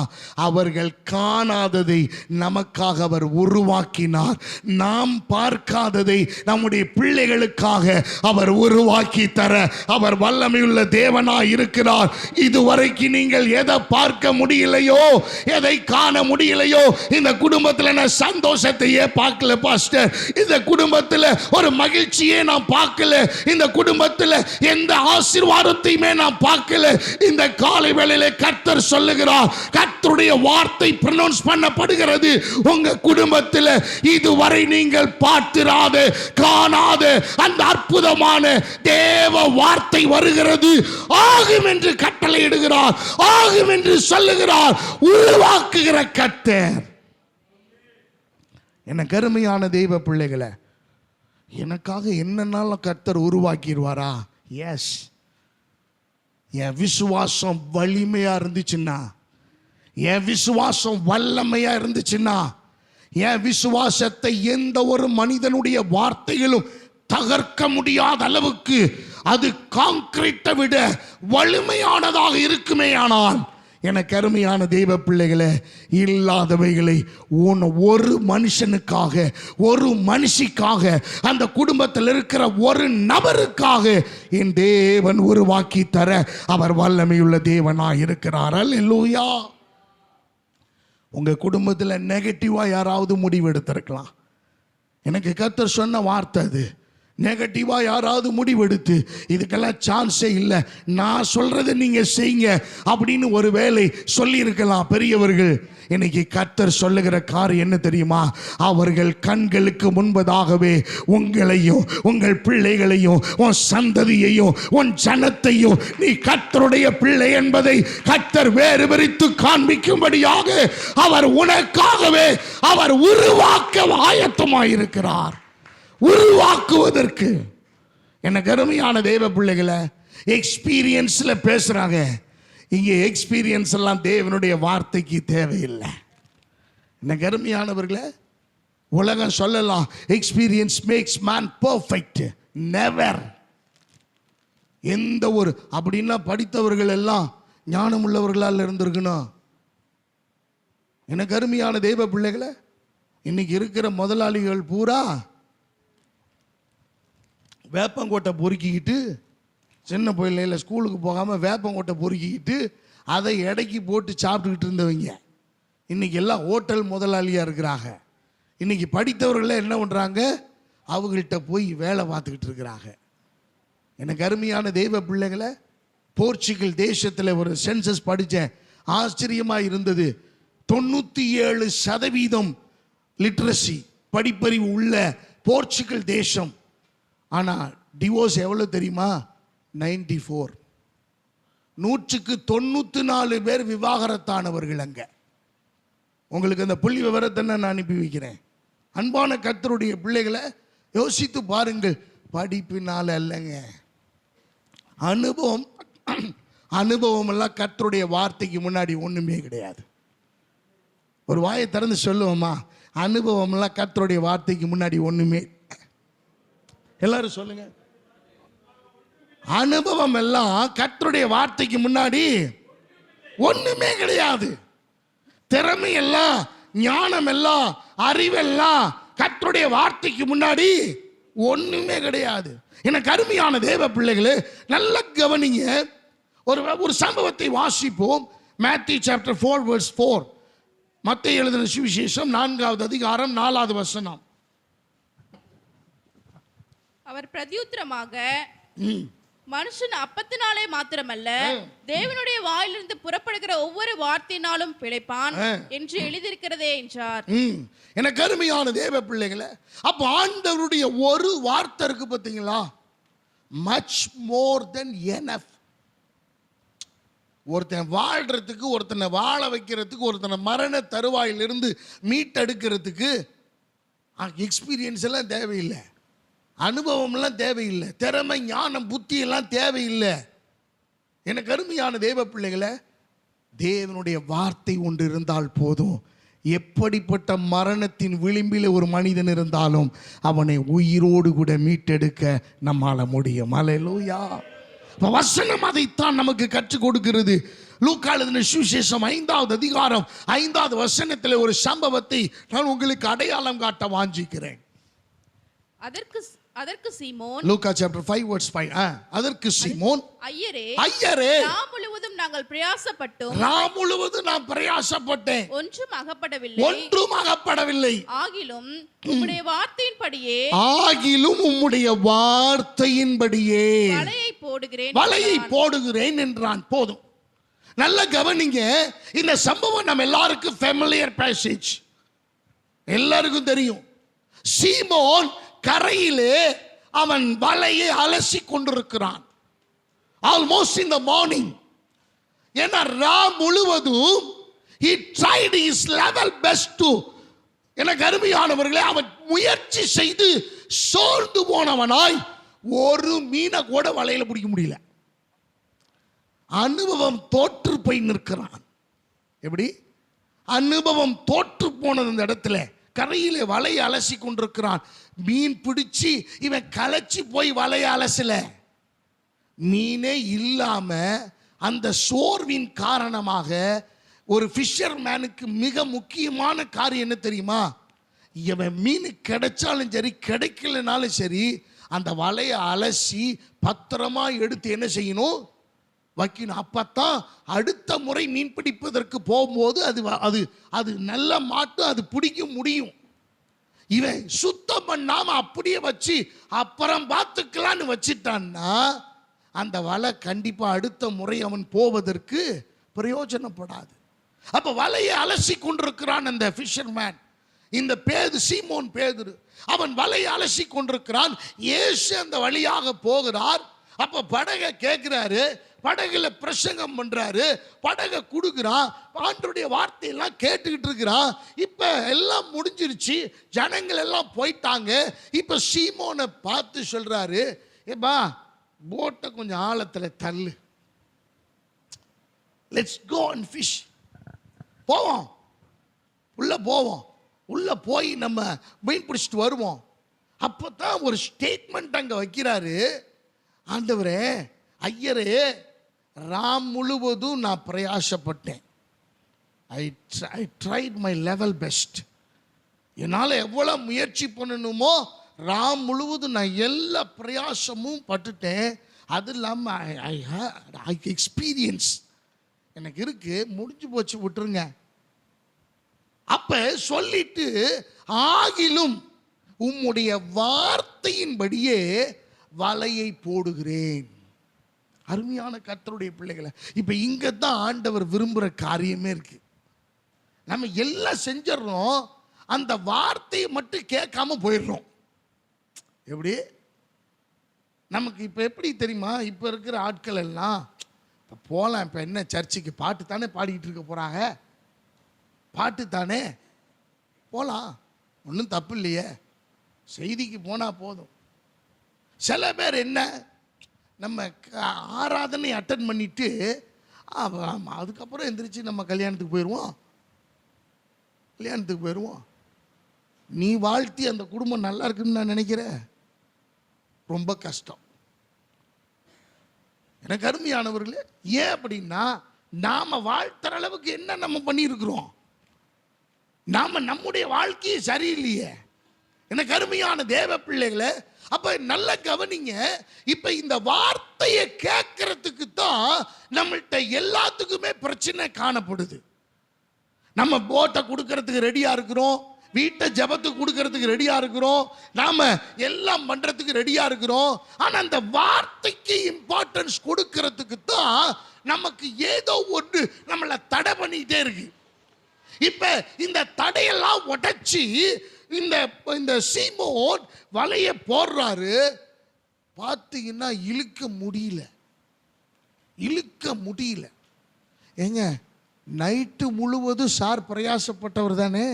அவர்கள் காணாததை நமக்காக அவர் உருவாக்கினார். நாம் பார்க்காததை நம்முடைய பிள்ளைகளுக்காக அவர் உருவாக்கி தர அவர் வல்லமையுள்ள தேவனாய் இருக்கிறார். இதுவரைக்கும் நீங்கள் எதை பார்க்க முடியலையோ, எதை காண முடியலையோ, இந்த குடும்பத்தில் நான் சந்தோஷத்தையே பார்க்கல பாஸ்டர், இந்த குடும்பத்தில் ஒரு மகிழ்ச்சியே நான் பார்க்கல, இந்த குடும்பத்தில் எந்த ஆசீர்வாதத்தையுமே நான் பார்க்கல. இந்த காலை வேளையிலே கர்த்தர் சொல்லுகிறார், கர்த்தருடைய வார்த்தை ப்ரொனவுன்ஸ் பண்ணப்படுகிறது. உங்க குடும்பத்தில் இதுவரை நீங்கள் பார்த்திராத, காணாத அந்த அற்புதமான தேவ வார்த்தை வருகிறது. ஆகும் என்று கட்டளையிடுகிறார், ஆகும் என்று சொல்லுகிறார். உருவாக்குகிற கர்த்தர். எனக்கு அருமையான தெய்வ பிள்ளைகளை, எனக்காக என்னன்னாலும் கர்த்தர் உருவாக்கிடுவாரா? எஸ். என் விசுவாசம் வலிமையா இருந்துச்சுன்னா, என் விசுவாசம் வல்லமையா இருந்துச்சுன்னா, என் விசுவாசத்தை எந்த ஒரு மனிதனுடைய வார்த்தைகளும் தகர்க்க முடியாத அளவுக்கு அது கான்கிரீட்டை விட வலிமையானதாக இருக்குமே. ஆனால் எனக்கு அருமையான தெய்வ பிள்ளைகளை, இல்லாதவைகளை ஒரு மனுஷனுக்காக, ஒரு மனுஷிக்காக, அந்த குடும்பத்தில் இருக்கிற ஒரு நபருக்காக என் தேவன் உருவாக்கி தர அவர் வல்லமையுள்ள தேவனாய் இருக்கிறார். அல்லேலூயா. உங்க குடும்பத்தில் நெகட்டிவா யாராவது முடிவு எடுத்திருக்கலாம். எனக்கு கர்த்தர் சொன்ன வார்த்தை அது. நெகட்டிவா யாராவது முடிவெடுத்து இதுக்கெல்லாம் சான்ஸே இல்லை, நான் சொல்றதை நீங்க செய்யுங்க அப்படின்னு ஒரு வேளை சொல்லி இருக்கலாம் பெரியவர்கள். இன்னைக்கு கர்த்தர் சொல்லுகிற காரியம் என்ன தெரியுமா? அவர்கள் கண்களுக்கு முன்பதாகவே உங்களையும், உங்கள் பிள்ளைகளையும், உன் சந்ததியையும், உன் ஜனத்தையும் நீ கர்த்தருடைய பிள்ளை என்பதை கர்த்தர் வேறு பிரித்து காண்பிக்கும்படியாக அவர் உனக்காகவே அவர் உருவாக்க ஆயத்தமாயிருக்கிறார். உருவாக்குவதற்கு. எனக்கு அருமையான தேவ பிள்ளைகளை, எக்ஸ்பீரியன்ஸ்ல பேசுறாங்க. இங்கே எக்ஸ்பீரியன்ஸ் எல்லாம் தேவனுடைய வார்த்தைக்கு தேவையில்லை. என்ன அருமையானவர்களே, உலகம் சொல்லலாம் experience makes man perfect. Never. எந்த ஒரு அப்படின்னா படித்தவர்கள் எல்லாம் ஞானம் உள்ளவர்களால் இருந்திருக்கணும். எனக்கு அருமையான தெய்வ பிள்ளைகளை, இன்னைக்கு இருக்கிற முதலாளிகள் பூரா வேப்பங்கொட்டை பொறுக்கிக்கிட்டு, சின்ன பிள்ளையில் ஸ்கூலுக்கு போகாமல் வேப்பங்கொட்டை பொறுக்கிக்கிட்டு அதை எடைக்கு போட்டு சாப்பிட்டுக்கிட்டு இருந்தவங்க இன்னைக்கு எல்லாம் ஹோட்டல் முதலாளியாக இருக்கிறாங்க. இன்னைக்கு படித்தவர்களே என்ன பண்ணுறாங்க, அவங்கள்ட்ட போய் வேலை பார்த்துக்கிட்டு இருக்கிறாங்க. எனக்கு அருமையான தெய்வ பிள்ளைகளை, போர்ச்சுகல் தேசத்தில் ஒரு சென்சஸ் படித்தேன், ஆச்சரியமாக இருந்தது. 97% லிட்ரஸி, படிப்பறிவு உள்ள போர்ச்சுகல் தேசம். ஆனால் டிவோர்ஸ் எவ்வளோ தெரியுமா? 94. 194 பேர் விவாகரத்தானவர்கள் அங்கே. உங்களுக்கு அந்த புள்ளி விவரத்தை நான் அனுப்பி வைக்கிறேன். அன்பான கர்த்தருடைய பிள்ளைகளை, யோசித்து பாருங்கள். படிப்பினால அல்லங்க, அனுபவம். அனுபவம் எல்லாம் கர்த்தருடைய வார்த்தைக்கு முன்னாடி ஒண்ணுமே கிடையாது. ஒரு வாயை திறந்து சொல்லுவோமா, அனுபவம் எல்லாம் கர்த்தருடைய வார்த்தைக்கு முன்னாடி ஒண்ணுமே. எல்லாரும் சொல்லுங்க, அனுபவம் எல்லாம் கர்த்தருடைய வார்த்தைக்கு முன்னாடி ஒண்ணுமே கிடையாது. திறமை எல்லாம், ஞானம் எல்லாம், அறிவெல்லாம் கர்த்தருடைய வார்த்தைக்கு முன்னாடி ஒண்ணுமே கிடையாது. எனக்கு அருமையான தேவ பிள்ளைகளே, நல்ல கவனிங்க. ஒரு சம்பவத்தை வாசிப்போம். Matthew chapter 4 verse 4. மத்தேயு எழுதின சுவிசேஷம் 4வது அதிகாரம் 4வது வசனம். அவர் பிரதியுத்தரமாக, மனுஷன் அப்பத்தினாலே மாத்திரமல்ல தேவனுடைய வாயிலிருந்து புறப்படுகிற ஒவ்வொரு வார்த்தையினாலும் பிழைப்பான் என்று எழுதியிருக்கிறதே என்றார். எனக்கு அருமையான தேவ பிள்ளைகளை, அப்ப ஆண்டவருடைய ஒரு வார்த்தை இருக்கு பார்த்தீங்களா, மச் மோர் தென் எனஃப். ஒருத்தன் வாழ்றதுக்கு, ஒருத்தனை வாழ வைக்கிறதுக்கு, ஒருத்தனை மரண தருவாயிலிருந்து மீட்டெடுக்கிறதுக்கு எக்ஸ்பீரியன்ஸ் எல்லாம் தேவையில்லை, அனுபவம்லாம் தேவையில்லை, திறமை ஞானம் புத்தி எல்லாம் தேவையில்லை. எனக்கு அருமையான தேவ பிள்ளைகளை, தேவனுடைய வார்த்தை ஒன்று இருந்தால் போதும். எப்படிப்பட்ட மரணத்தின் விளிம்பில் ஒரு மனிதன் இருந்தாலும் அவனை உயிரோடு கூட மீட்டெடுக்க நம்மால முடியும். அல்லேலூயா. வசனம் அதைத்தான் நமக்கு கற்றுக் கொடுக்கிறது. லூக்கா எழுதின சுவிசேஷம் 5வது அதிகாரம் 5வது வசனத்தில் ஒரு சம்பவத்தை நான் உங்களுக்கு அடையாளம் காட்ட வாஞ்சிக்கிறேன். அதற்கு சீமோன், லூக்கா சாப்டர் 5 verse 5. அதற்கு சீமோன், ஐயரே ராம் முழுவதும் நாங்கள் பிரயாசப்பட்டோம், ராம் முழுவதும் நான் பிரயாசப்பட்டேன், ஒன்றும் அகப்படவில்லை. ஆகிலும் உம்முடைய வார்த்தையின்படியே வலையை போடுகிறேன் என்றான். போதும், நல்ல கவனிங்க. இந்த சம்பவம் நம்ம எல்லாருக்கும் ஃபெமிலியர் பேசேஜ், எல்லாருக்கும் தெரியும். சீமோன் கரையிலே அவன் வலையை அலசி கொண்டிருக்கிறான். Almost in the morning. ஏன்னா முழுவதும் he tried his level best to, எனக்கு அருமையானவர்களே, அவன் முயற்சி செய்து சோர்ந்து போனவனாய் ஒரு மீனை கூட வலையில பிடிக்க முடியல. அனுபவம் தோற்று போய் நிற்கிறான். எப்படி அனுபவம் தோற்று போனது? அந்த இடத்துல கரையிலே வலையை அலசி கொண்டிருக்கிறான். மீன் பிடிச்சி இவன் களைச்சி போய் வலையை அலசல, மீனே இல்லாம அந்த சோர்வின் காரணமாக ஒரு ஃபிஷர்மேனுக்கு மிக முக்கியமான காரியம் என்ன தெரியுமா? இவன் மீன் கிடைச்சாலும் சரி கிடைக்கலனாலும் சரி அந்த வலையை அலசி பத்திரமா எடுத்து என்ன செய்யணும்? வைக்கணும். அப்பத்தான் அடுத்த முறை மீன் பிடிப்பதற்கு போகும்போது அது நல்ல மாட்டு அது பிடிக்க முடியும். இவன் சுத்தம் பண்ணாம அப்படியே வச்சு அப்புறம் பார்த்துக்கலான்னு வச்சிட்டான்னா அந்த வலை கண்டிப்பா அடுத்த முறை அவன் போவதற்கு பிரயோஜனப்படாது. அப்ப வலையை அலசி கொண்டிருக்கிறான் அந்த ஃபிஷர்மேன். இந்த சீமோன் பேதுரு அவன் வலையை அலசி கொண்டிருக்கிறான். இயேசு அந்த வழியாக போகிறார். அப்ப படகை கேட்கிறாரு, படகுல பிரசங்கம் பண்றாரு, படகை கொடுக்குறான், ஆண்டவருடைய வார்த்தையெல்லாம் கேட்டுக்கிட்டு இருக்கிறான். இப்ப எல்லாம் முடிஞ்சிருச்சு, ஜனங்கள் எல்லாம் போயிட்டாங்க. இப்ப சீமோனை பார்த்து சொல்றாரு, ஏப்பா போட்டை கொஞ்சம் ஆழத்துல தள்ளு. Let's go and fish. போவோம், உள்ள போவோம், உள்ள போய் நம்ம மீன் பிடிச்சிட்டு வருவோம். அப்போ தான் ஒரு ஸ்டேட்மெண்ட் அங்கே வைக்கிறாரு, ஆண்டவரே, ஐயரே, ராம் முழுவதும் நான் பிரயாசப்பட்டேன். I tried my level best. என்னால் எவ்வளோ முயற்சி பண்ணணுமோ ராம் முழுவதும் நான் எல்லா பிரயாசமும் பட்டுட்டேன். அது இல்லாமல் ஐ எக்ஸ்பீரியன்ஸ் எனக்கு இருக்கு, முடிஞ்சு போச்சு, விட்டுருங்க. அப்ப சொல்லிட்டு, ஆகிலும் உம்முடைய வார்த்தையின்படியே வலையை போடுகிறேன். அருமையான கர்த்தருடைய பிள்ளைகளை, இப்ப இங்க தான் ஆண்டவர் விரும்புகிற காரியமே இருக்கு. நம்ம எல்லாம் செஞ்சிடறோம், அந்த வார்த்தையை மட்டும் கேட்காம போயிடுறோம். எப்படி நமக்கு இப்போ எப்படி தெரியுமா, இப்போ இருக்கிற ஆட்கள் எல்லாம் இப்போ போகலாம், இப்போ என்ன சர்ச்சுக்கு பாட்டு தானே பாடிக்கிட்டு இருக்க போகிறாங்க, பாட்டு தானே போகலாம், ஒன்றும் தப்பு இல்லையே, செய்திக்கு போனால் போதும். சில பேர் என்ன, நம்ம ஆராதனை அட்டன் பண்ணிட்டு அதுக்கப்புறம் எந்திரிச்சு நம்ம கல்யாணத்துக்கு போயிடுவோம். நீ வாழ்த்தி அந்த குடும்பம் நல்லா இருக்குன்னு நான் நினைக்கிறேன், ரொம்ப கஷ்டம். எனக்கு அருமையானவர்களே, ஏன் அப்படின்னா நாம வாழ்த்துற அளவுக்கு என்ன நம்ம பண்ணியிருக்கிறோம், நாம நம்முடைய வாழ்க்கையே சரியில்லையே. எனக்கு அருமையான தேவ பிள்ளைகளை, அப்ப நல்ல கவனிங்க. இப்ப இந்த வார்த்தையை கேட்கறதுக்கு தான் நம்மள்கிட்ட எல்லாத்துக்குமே பிரச்சனை காணப்படுது. நம்ம போட்டை கொடுக்கறதுக்கு ரெடியா இருக்கிறோம், வீட்டை ஜபத்துக்கு கொடுக்கறதுக்கு ரெடியா இருக்கிறோம், நாம எல்லாம் பண்றதுக்கு ரெடியா இருக்கிறோம். ஆனா அந்த வார்த்தைக்கு இம்பார்ட்டன்ஸ் கொடுக்கறதுக்கு தான் நமக்கு ஏதோ ஒன்று நம்மளை தடை பண்ணிட்டே இருக்கு. இப்ப இந்த தடையெல்லாம் உடைச்சி இந்த சீமோன் வலைய போடுறாரு. பார்த்தீங்கன்னா இழுக்க முடியல. ஏங்க, நைட்டு முழுவதும் சார் பிரயாசப்பட்டவர் தானே,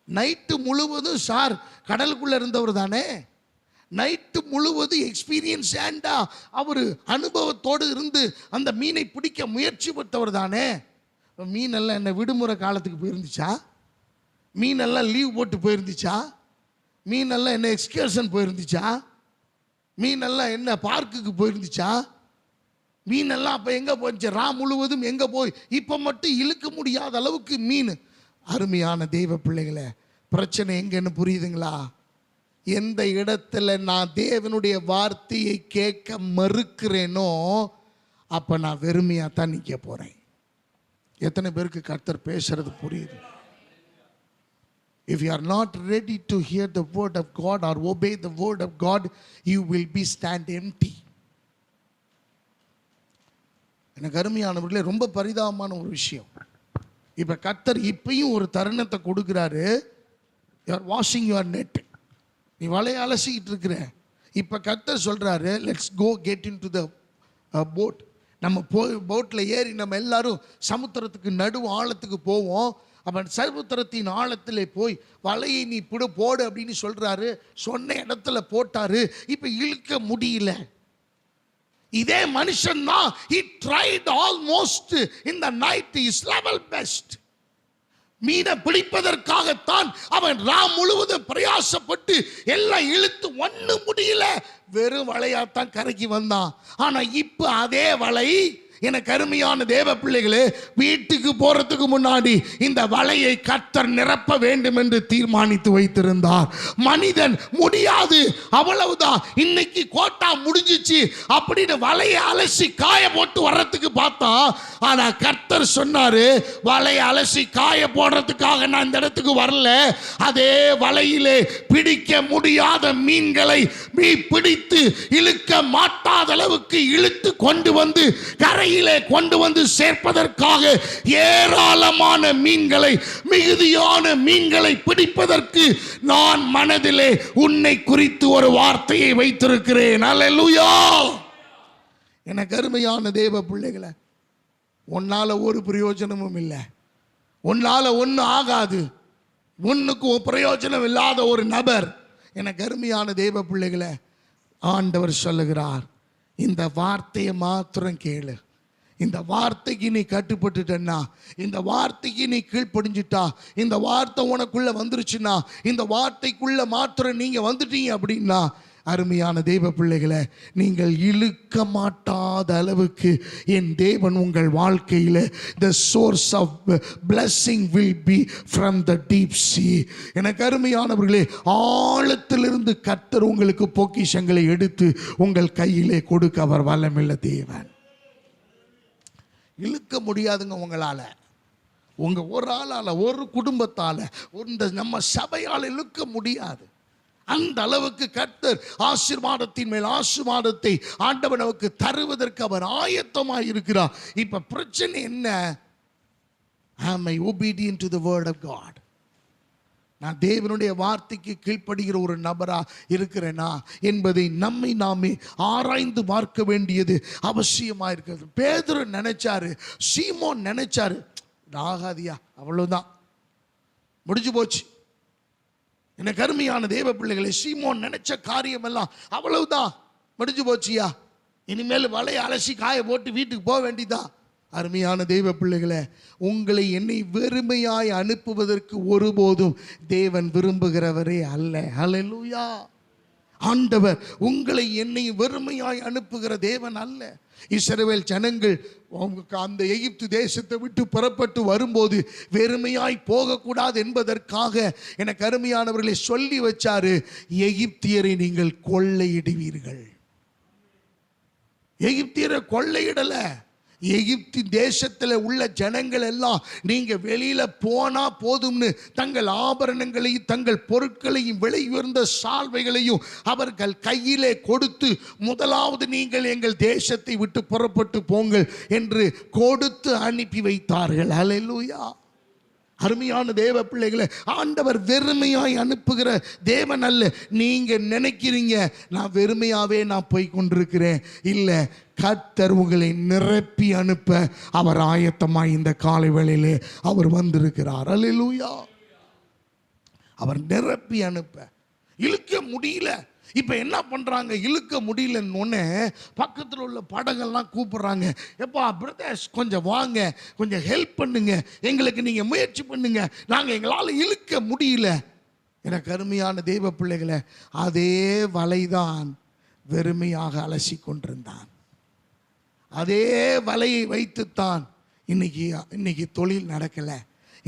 நைட்டு முழுவதும் சார் கடலுக்குள்ள இருந்தவர் தானே, நைட்டு முழுவதும் எக்ஸ்பீரியன்ஸ் ஏண்டா அவர் அனுபவத்தோடு இருந்து அந்த மீனை பிடிக்க முயற்சி பட்டவர் தானே. மீனெல்லாம் என்ன விடுமுறை காலத்துக்கு போயிருந்துச்சா, மீனெல்லாம் லீவ் போட்டு போயிருந்துச்சா, மீனெல்லாம் என்ன எக்ஸ்கர்ஷன் போயிருந்துச்சா, மீனெல்லாம் என்ன பார்க்குக்கு போயிருந்துச்சா, மீனெல்லாம் அப்போ எங்கே போச்சு, முழுவதும் எங்கே போய் இப்போ மட்டும் இழுக்க முடியாத அளவுக்கு மீன். அருமையான தெய்வ பிள்ளைகளை, பிரச்சனை எங்கன்னு புரியுதுங்களா? எந்த இடத்துல நான் தேவனுடைய வார்த்தையை கேட்க மறுக்கிறேனோ அப்போ நான் வெறுமையாக தான் நிற்க போகிறேன். எத்தனை பேருக்கு கர்த்தர் பேசுறது புரியுது? If you are not ready to hear the word of God or obey the word of God, you will be stand empty. எனக்கு அருமையானவர்களே, ரொம்ப பரிதாபமான ஒரு விஷயம். இப்போ கர்த்தர் இப்பயும் ஒரு தருணத்தை கொடுக்குறாரு. You are washing your net, நீ வலையை அலசிக்கிட்டு இருக்கிற. இப்போ கர்த்தர் சொல்கிறாரு, let's go get into the boat. நம்ம போட்டில் ஏறி நம்ம எல்லாரும் சமுத்திரத்துக்கு நடு ஆழத்துக்கு போவோம். அப்போ சமுத்திரத்தின் ஆழத்தில் போய் வலையை நீ போடு அப்படின்னு சொல்கிறாரு. சொன்ன இடத்துல போட்டாரு. இப்போ இழுக்க முடியல. இதே மனுஷன் தான், he tried almost in the night his level best. மீனை பிடிப்பதற்காகத்தான் அவன் முழுவதும் பிரயாசப்பட்டு எல்லாம் இழுத்து ஒண்ணு முடியல, வெறும் வலையாத்தான் கரைக்கு வந்தான். ஆனா இப்ப அதே வலை, எனக்கு அருமையான தேவ பிள்ளைகளே, வீட்டுக்கு போறதுக்கு முன்னாடி இந்த வலையை கர்த்தர் நிரப்ப வேண்டும் என்று தீர்மானித்து வைத்திருந்தார். மனிதன் முடியாது, அவ்வளவுதான், இன்னைக்கு கோட்டா முடிஞ்சிச்சு அப்படின்னு வலையை அலசி காய போட்டு வர்றதுக்கு பார்த்தா, ஆனா கர்த்தர் சொன்னாரு, வலையை அலசி காய போடுறதுக்காக நான் இந்த இடத்துக்கு வரல, அதே வலையிலே பிடிக்க முடியாத மீன்களை பிடித்து இழுக்க மாட்டாத அளவுக்கு இழுத்து கொண்டு வந்து கரையிலே கொண்டு வந்து சேர்ப்பதற்காக ஏராளமான மீன்களை, மிகுதியான மீன்களை பிடிப்பதற்கு நான் மனதிலே உன்னை குறித்து ஒரு வார்த்தையை வைத்திருக்கிறேன். அல்லேலூயா. எனக்கு அருமையான தேவ பிள்ளைகளை, உன்னால ஒரு பிரயோஜனமும் இல்லை, உன்னால ஒன்றும் ஆகாது, ஒன்றுக்கு பிரயோஜனம் இல்லாத ஒரு நபர். எனக்கு அருமையான தேவ பிள்ளைகளை, ஆண்டவர் சொல்லுகிறார், இந்த வார்த்தையை மாத்திரம் கேளு, இந்த வார்த்தைக்கு நீ கட்டுப்பட்டுட்டன்னா, இந்த வார்த்தைக்கு நீ கீழ்ப்படிஞ்சிட்டா, இந்த வார்த்தை உனக்குள்ள வந்துருச்சுன்னா, இந்த வார்த்தைக்குள்ள மாத்திரம் நீங்க வந்துட்டீங்க அப்படின்னா, அருமையான தேவ பிள்ளைகளை, நீங்கள் இழுக்க மாட்டாத அளவுக்கு என் தேவன் உங்கள் வாழ்க்கையில் the source of blessing will be from the deep sea. எனக்கு அருமையானவர்களே, ஆழத்திலிருந்து கர்த்தர் உங்களுக்கு பொக்கிஷங்களை எடுத்து உங்கள் கையிலே கொடுக்க அவர் வல்லமையுள்ள தேவன். இழுக்க முடியாதுங்க உங்களால். உங்க ஒரு ஆளால், ஒரு குடும்பத்தால், இந்த நம்ம சபையால் இழுக்க முடியாது. அந்த அளவுக்கு கர்த்தர் ஆசீர்வாதத்தின் மேல் ஆசீர்வாதத்தை ஆண்டவர் நமக்கு தருவதற்கு அவர் ஆயத்தமாக இருக்கிறார். இப்ப பிரச்சனை என்ன? Am I obedient to the word of God? நான் தேவனுடைய வார்த்தைக்கு கீழ்ப்படுகிற ஒரு நபரா இருக்கிறேனா என்பதை நம்மை நாமே ஆராய்ந்து பார்க்க வேண்டியது அவசியமா இருக்கிறது. பேதுரு நினைச்சாரு, சீமோன் நினைச்சாரு, ஆகாதியா, அவ்வளவுதான், முடிஞ்சு போச்சு. எனக்கு அருமையான தேவ பிள்ளைகளை, சீமோன் நினைச்ச காரியம் எல்லாம் அவ்வளவுதான், முடிஞ்சு போச்சியா, இனிமேல் வலையை அலசி காய போட்டு வீட்டுக்கு போக வேண்டியதான். அருமையான தெய்வ பிள்ளைகளை, உங்களை என்னை வெறுமையாய் அனுப்புவதற்கு ஒருபோதும் தேவன் விரும்புகிறவரே அல்ல. ஹல்லேலூயா. ஆண்டவர் உங்களை என்னை வெறுமையாய் அனுப்புகிற தேவன் அல்ல. இஸ்ரவேல் ஜனங்கள் அந்த எகிப்து தேசத்தை விட்டு புறப்பட்டு வரும்போது வெறுமையாய் போகக்கூடாது என்பதற்காக எனக்கு அருமையானவர்களை சொல்லி வச்சாரு, எகிப்தியரை நீங்கள் கொள்ளையிடுவீர்கள். எகிப்தியரை கொள்ளையிடல, எகிப்து தேசத்தில் உள்ள ஜனங்கள் எல்லாம் நீங்க வெளியில போனா போதும்னு தங்கள் ஆபரணங்களையும் தங்கள் பொருட்களையும் விலை உயர்ந்த சால்வைகளையும் அவர்கள் கையிலே கொடுத்து, முதலாவது நீங்கள் எங்கள் தேசத்தை விட்டு புறப்பட்டு போங்கள் என்று கொடுத்து அனுப்பி வைத்தார்கள். ஹல்லேலூயா. அருமையான தேவ பிள்ளைகளை, ஆண்டவர் வெறுமையாய் அனுப்புகிற தேவன் அல்ல. நீங்க நினைக்கிறீங்க நான் வெறுமையாவே நான் போய் கொண்டிருக்கிறேன். இல்லை, கர்த்தர் உங்களை நிரப்பி அனுப்ப அவர் ஆயத்தமாய் இந்த காலை வேளையிலே அவர் வந்திருக்கிறார். அல்லேலூயா. அவர் நிரப்பி அனுப்ப. இழுக்க முடியல. இப்போ என்ன பண்ணுறாங்க? இழுக்க முடியலன்னு பக்கத்தில் உள்ள படங்கள்லாம் கூப்பிட்றாங்க, எப்பா பிரதர்ஸ் கொஞ்சம் வாங்க, கொஞ்சம் ஹெல்ப் பண்ணுங்க, எங்களுக்கு நீங்கள் முயற்சி பண்ணுங்க, நாங்கள் எங்களால் இழுக்க முடியல. எனக்கு அருமையான தெய்வ பிள்ளைகளை, அதே வலைதான் வெறுமையாக அலசி கொண்டிருந்தான். அதே வலையை வைத்துத்தான் இன்னைக்கு தொழில் நடக்கலை,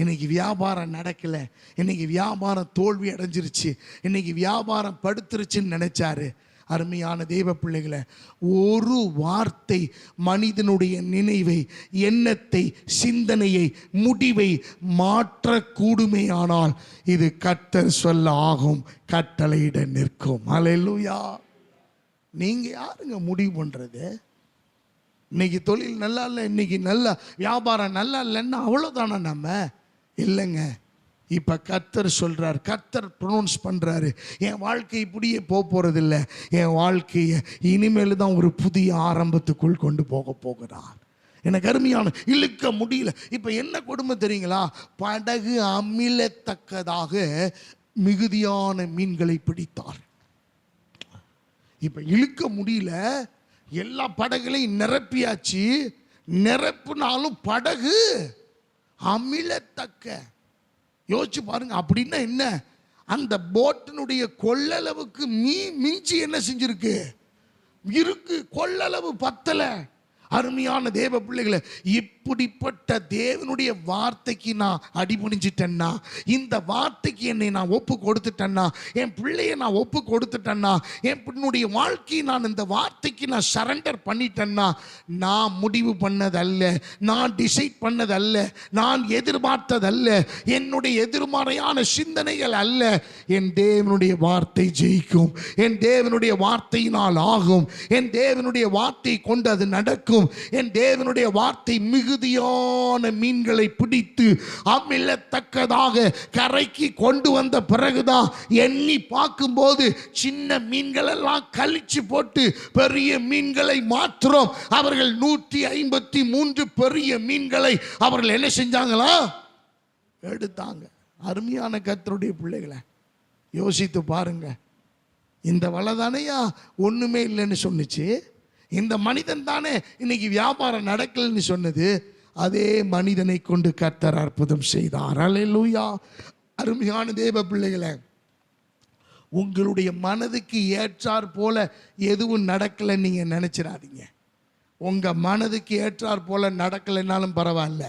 இன்னைக்கு வியாபாரம் நடக்கலை, இன்னைக்கு வியாபாரம் தோல்வி அடைஞ்சிருச்சு, இன்னைக்கு வியாபாரம் படுத்துருச்சுன்னு நினைச்சாரு. அருமையான தெய்வ பிள்ளைகளை, ஒரு வார்த்தை மனிதனுடைய நினைவை, எண்ணத்தை, சிந்தனையை, முடிவை மாற்றக்கூடுமே ஆனால் இது கர்த்தர் சொல்ல ஆகும், கட்டளையிட நிற்கும். அல்லேலூயா. நீங்க யாருங்க முடிவு பண்றது? இன்னைக்கு தொழில் நல்லா இல்லை, இன்னைக்கு நல்லா வியாபாரம் நல்லா இல்லைன்னா அவ்வளோதானே? நம்ம இல்லைங்க. இப்போ கர்த்தர் சொல்கிறார், கர்த்தர் ப்ரொனவுன்ஸ் பண்ணுறாரு, என் வாழ்க்கை இப்படியே போகிறதில்ல, என் வாழ்க்கையை இனிமேல் தான் ஒரு புதிய ஆரம்பத்துக்குள் கொண்டு போகிறார். எனக்கு அருமையான இழுக்க முடியல. இப்போ என்ன கொடுமை தெரியுங்களா? படகு அமிழத்தக்கதாக மிகுதியான மீன்களை பிடித்தார். இப்போ இழுக்க முடியல, எல்லா படகுலையும் நிரப்பியாச்சு, நிரப்புனாலும் படகு அமிழத்தக்க. யோசிச்சு பாருங்க, அப்படின்னா என்ன? அந்த போட்டினுடைய கொள்ளளவுக்கு மிஞ்சி என்ன செஞ்சிருக்கு இருக்கு, கொள்ளளவு பத்தல. அருமையான தேவ பிள்ளைகளை, இப்படிப்பட்ட தேவனுடைய வார்த்தைக்கு நான் அடிபணிஞ்சிட்டேன்னா, இந்த வார்த்தைக்கு என்னை நான் ஒப்பு கொடுத்துட்டேன்னா, என் பிள்ளையை நான் ஒப்பு கொடுத்துட்டேன்னா, என் பின்னுடைய வாழ்க்கையை நான் இந்த வார்த்தைக்கு நான் சரண்டர் பண்ணிட்டேன்னா, நான் முடிவு பண்ணதல்ல, நான் டிசைட் பண்ணதல்ல, நான் எதிர்பார்த்ததல்ல, என்னுடைய எதிர்மறையான சிந்தனைகள் அல்ல, என் தேவனுடைய வார்த்தை ஜெயிக்கும், என் தேவனுடைய வார்த்தையினால் ஆகும், என் தேவனுடைய வார்த்தை கொண்டு அது நடக்கும். என் தேவனுடைய வார்த்தை மிகுதியான மீன்களை பிடித்து அமிழத்தக்கதாக கரைக்கு கொண்டு வந்த பிறகுதான் எண்ணி பார்க்கும்போது சின்ன மீன்கள் எல்லாம் கழிச்சு போட்டு பெரிய மீன்களை மாத்திரம் அவர்கள் 153 பெரிய மீன்களை அவர்கள் என்ன செஞ்சாங்களா? எடுத்தாங்க. அருமையான கர்த்தருடைய பிள்ளைகளை, யோசித்து பாருங்க. இந்த வலை தானையா ஒண்ணுமே இல்லைன்னு சொன்னிச்சு, இந்த மனிதன் தானே இன்னைக்கு வியாபாரம் நடக்கலன்னு சொன்னது. அதே மனிதனை கொண்டு கர்த்தர் அற்புதம் செய்தார். அல்லேலூயா. அருமையான தேவ பிள்ளைகளே, உங்களுடைய மனதுக்கு ஏற்றார் போல எதுவும் நடக்கலைன்னு நீங்கள் நினச்சிடாதீங்க. உங்கள் மனதுக்கு ஏற்றார் போல நடக்கலைன்னாலும் பரவாயில்ல.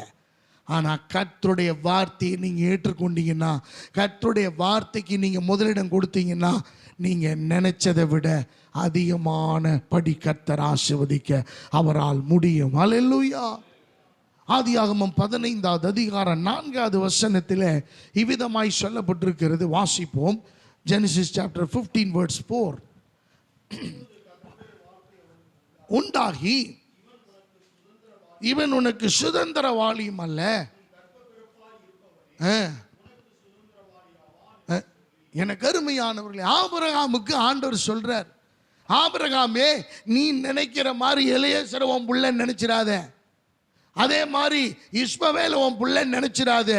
ஆனால் கர்த்தருடைய வார்த்தையை நீங்கள் ஏற்றுக்கொண்டீங்கன்னா, கர்த்தருடைய வார்த்தைக்கு நீங்கள் முதலிடம் கொடுத்தீங்கன்னா, நீங்கள் நினைச்சதை விட அதிகமான படி கர்த்தர் ஆசீர்வதிக்க அவரால் முடியும். அல்லேலூயா. ஆதியாகமம் 15வது அதிகாரம் 4வது வசனத்தில் இவ்விதமாய் சொல்லப்பட்டிருக்கிறது. வாசிப்போம். Genesis chapter 15 verse 4. உண்டாகி இவன் உனக்கு சுதந்திரவாளியும் அல்ல. எனக்கு அருமையானவர்களே, ஆபிரகாமுக்கு ஆண்டவர் சொல்றார், ஆபிரகாமே நீ நினைக்கிற மாதிரி எலியேசர் உன் புள்ள நினைச்சிடாத, அதே மாதிரி இஸ்மவேல் உன் புள்ள நினைச்சிடாத.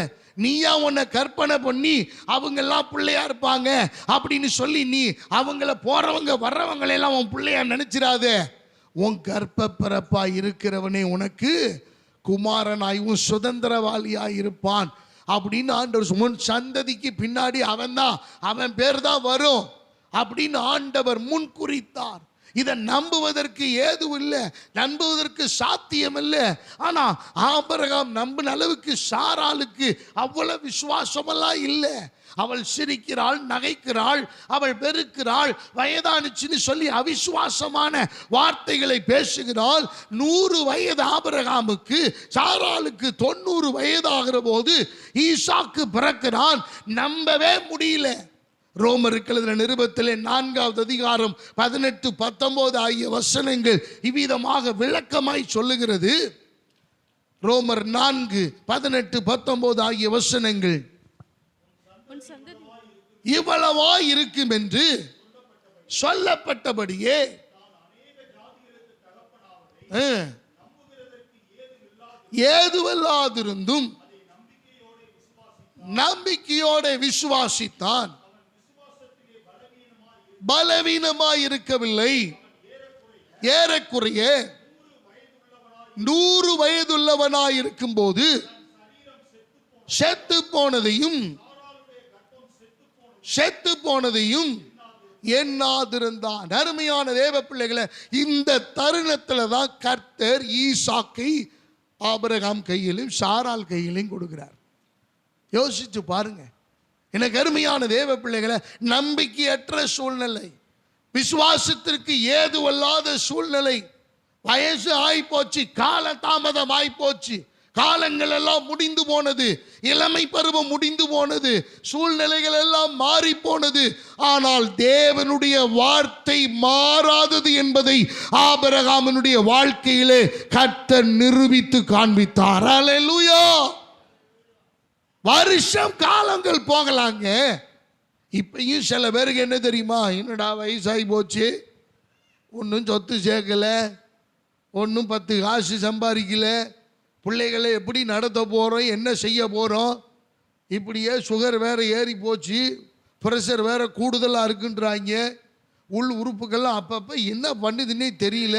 நீயா உன்னை கற்பனை பண்ணி அவங்கெல்லாம் பிள்ளையா இருப்பாங்க அப்படின்னு சொல்லி நீ அவங்கள போறவங்க வர்றவங்களெல்லாம் உன் பிள்ளையா நினைச்சிடாத. உன் கர்ப்ப பிறப்பா இருக்கிறவனே உனக்கு குமாரனாயும் சுதந்திரவாளியாய் இருப்பான் அப்படின்னு ஆண்டவர், உன் சந்ததிக்கு பின்னாடி அவன் பேர் தான் வரும் அப்படின்னு ஆண்டவர் முன்குறித்தார். இதை நம்புவதற்கு ஏதும் இல்லை, நம்புவதற்கு சாத்தியம் இல்லை. ஆனா ஆபிரகாம் நம்பின அளவுக்கு சாராளுக்கு அவ்வளவு விசுவாசமெல்லாம் இல்லை. அவள் சிரிக்கிறாள், நகைக்கிறாள், அவள் வெறுக்கிறாள், வயதானுச்சுன்னு சொல்லி அவிசுவாசமான வார்த்தைகளை பேசுகிறாள். 100 வயது ஆபிரகாமுக்கு, சாராளுக்கு 90 வயதாகிற போது ஈசாக்கு பிறக்கிறான். நம்பவே முடியல. ரோமருக்கு எழுதின நிருபத்திலே 4வது அதிகாரம் 18, 19 ஆகிய வசனங்கள் இவ்விதமாக விளக்கமாய் சொல்லுகிறது. ரோமர் 4, 18, 19 ஆகிய வசனங்கள் இவ்வளவா இருக்கும் என்று சொல்லப்பட்டபடியே ஏதுவல்லாதிருந்தும் நம்பிக்கையோட விசுவாசித்தான். பலவீனமாய் இருக்கவில்லை. ஏறக்குறைய 100 வயதுள்ளவனாய் இருக்கும் போது செத்து போனதையும் எண்ணாதிருந்தான். அருமையான தேவ பிள்ளைகளை, இந்த தருணத்தில் தான் கர்த்தர் ஈசாக்கை ஆபிரகாம் கையிலும் சாராள் கையிலும் கொடுக்கிறார். யோசிச்சு பாருங்க. எனக்கு அருமையான தேவ பிள்ளைகளை, நம்பிக்கையற்ற சூழ்நிலை, விசுவாசத்திற்கு ஏதுவல்லாத சூழ்நிலை, வயசு ஆயிப்போச்சு, கால தாமதம் ஆயிப்போச்சு, காலங்கள் எல்லாம் முடிந்து போனது, இளமை பருவம் முடிந்து போனது, சூழ்நிலைகள் எல்லாம் மாறி போனது. ஆனால் தேவனுடைய வார்த்தை மாறாதது என்பதை ஆபிரகாமினுடைய வாழ்க்கையிலே கர்த்தர் நிரூபித்து காண்பித்தார். அல்லேலூயா. வருஷம் காலங்கள் போகலாங்க. இப்பயும் சில பேருக்கு என்ன தெரியுமா, என்னடா வயசாகி போச்சு, ஒன்றும் சொத்து சேர்க்கல, ஒன்றும் 10 காசு சம்பாதிக்கல, பிள்ளைகளை எப்படி நடத்த போகிறோம், என்ன செய்ய போகிறோம், இப்படியே சுகர் வேற ஏறி போச்சு, ப்ரெஷர் வேற கூடுதலாக இருக்குன்றாங்க, உள் உறுப்புகள்லாம் அப்பப்போ என்ன பண்ணுதுன்னே தெரியல,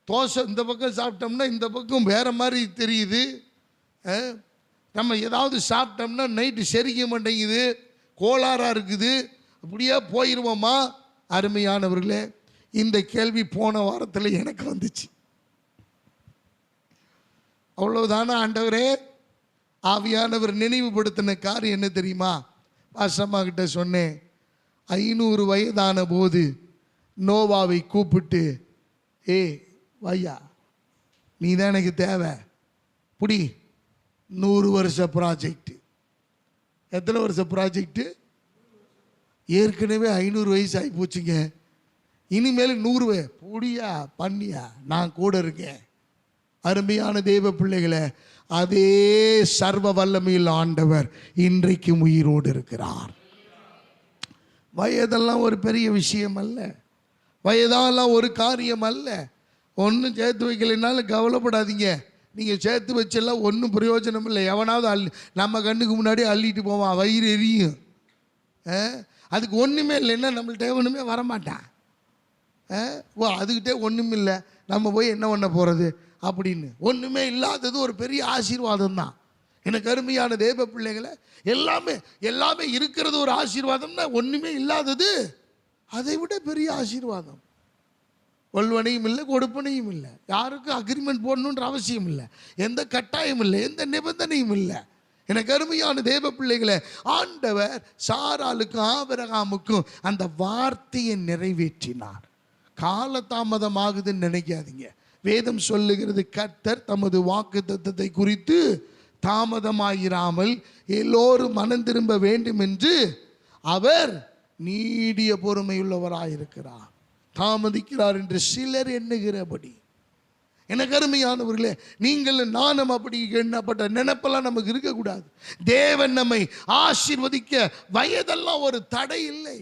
தோசை இந்த பக்கம் சாப்பிட்டோம்னா இந்த பக்கம் வேற மாதிரி தெரியுது, நம்ம ஏதாவது சாப்பிட்டோம்னா நைட்டு செரிக்க மாட்டேங்குது, கோளாறாக இருக்குது, அப்படியே போயிடுவோமா? அருமையானவர்களே, இந்த கேள்வி போன வாரத்தில் எனக்கு வந்துச்சு. அவ்வளவுதானா ஆண்டவரே? ஆவியானவர் நினைவுபடுத்தின காரியம் என்ன தெரியுமா? பாசம்மா கிட்ட சொன்னேன், 500 வயதான போது நோவாவை கூப்பிட்டு, வையா நீ தான் எனக்கு தேவை, புடி 100 வருஷ ப்ராஜெக்ட். எத்தனை வருஷ ப்ராஜெக்ட்? ஏற்கனவே 500 வயசு ஆகி போச்சுங்க, இனிமேல் 100 புடியா பண்ணியா, நான் கூட இருக்கேன். அருமையான தேவ பிள்ளைகளை, அதே சர்வ வல்லமையில் ஆண்டவர் இன்றைக்கும் உயிரோடு இருக்கிறார். வயதெல்லாம் ஒரு பெரிய விஷயம் அல்ல, வயதெல்லாம் ஒரு காரியம் அல்ல. ஒன்றும் சேர்த்து வைக்கலைனாலும் கவலைப்படாதீங்க. நீங்கள் சேர்த்து வச்செல்லாம் ஒன்றும் பிரயோஜனம் இல்லை. எவனாவது நம்ம கண்ணுக்கு முன்னாடி அள்ளிட்டு போவான், வயிறு எரியும். அதுக்கு ஒன்றுமே இல்லைன்னா நம்மள்ட்ட ஒன்றுமே வரமாட்டான். அதுக்கிட்டே ஒன்றும் இல்லை, நம்ம போய் என்ன பண்ண போகிறது அப்படின்னு. ஒன்றுமே இல்லாதது ஒரு பெரிய ஆசீர்வாதம் தான். எனக்கு அருமையான தேவ பிள்ளைகளை, எல்லாமே இருக்கிறது ஒரு ஆசீர்வாதம்னா, ஒன்றுமே இல்லாதது அதை விட பெரிய ஆசீர்வாதம். கொள்வனையும் இல்லை, கொடுப்பனையும் இல்லை, யாருக்கும் அக்ரிமெண்ட் போடணுன்ற அவசியம் இல்லை, எந்த கட்டாயம் இல்லை, எந்த நிபந்தனையும் இல்லை. எனக்கு அருமையான தேவ பிள்ளைகளை, ஆண்டவர் சாராளுக்கும் ஆபிரகாமுக்கும் அந்த வார்த்தையை நிறைவேற்றினார். காலதாமதமாகுதுன்னு நினைக்காதீங்க. வேதம் சொல்லுகிறது, கர்த்தர் தமது வாக்குத்தத்தத்தை குறித்து தாமதமாயிராமல் எல்லோரும் மனம் திரும்ப வேண்டும் என்று அவர் நீடிய பொறுமையுள்ளவராயிருக்கிறார். தாமதிக்கிறார் என்று சிலர் எண்ணுகிறபடி. எனக்கு அருமையானவர்களே, நீங்கள் நானும் அப்படி எண்ணப்பட்ட நினைப்பெல்லாம் நமக்கு இருக்கக்கூடாது. தேவன் நம்மை ஆசீர்வதிக்க வயதெல்லாம் ஒரு தடை இல்லை.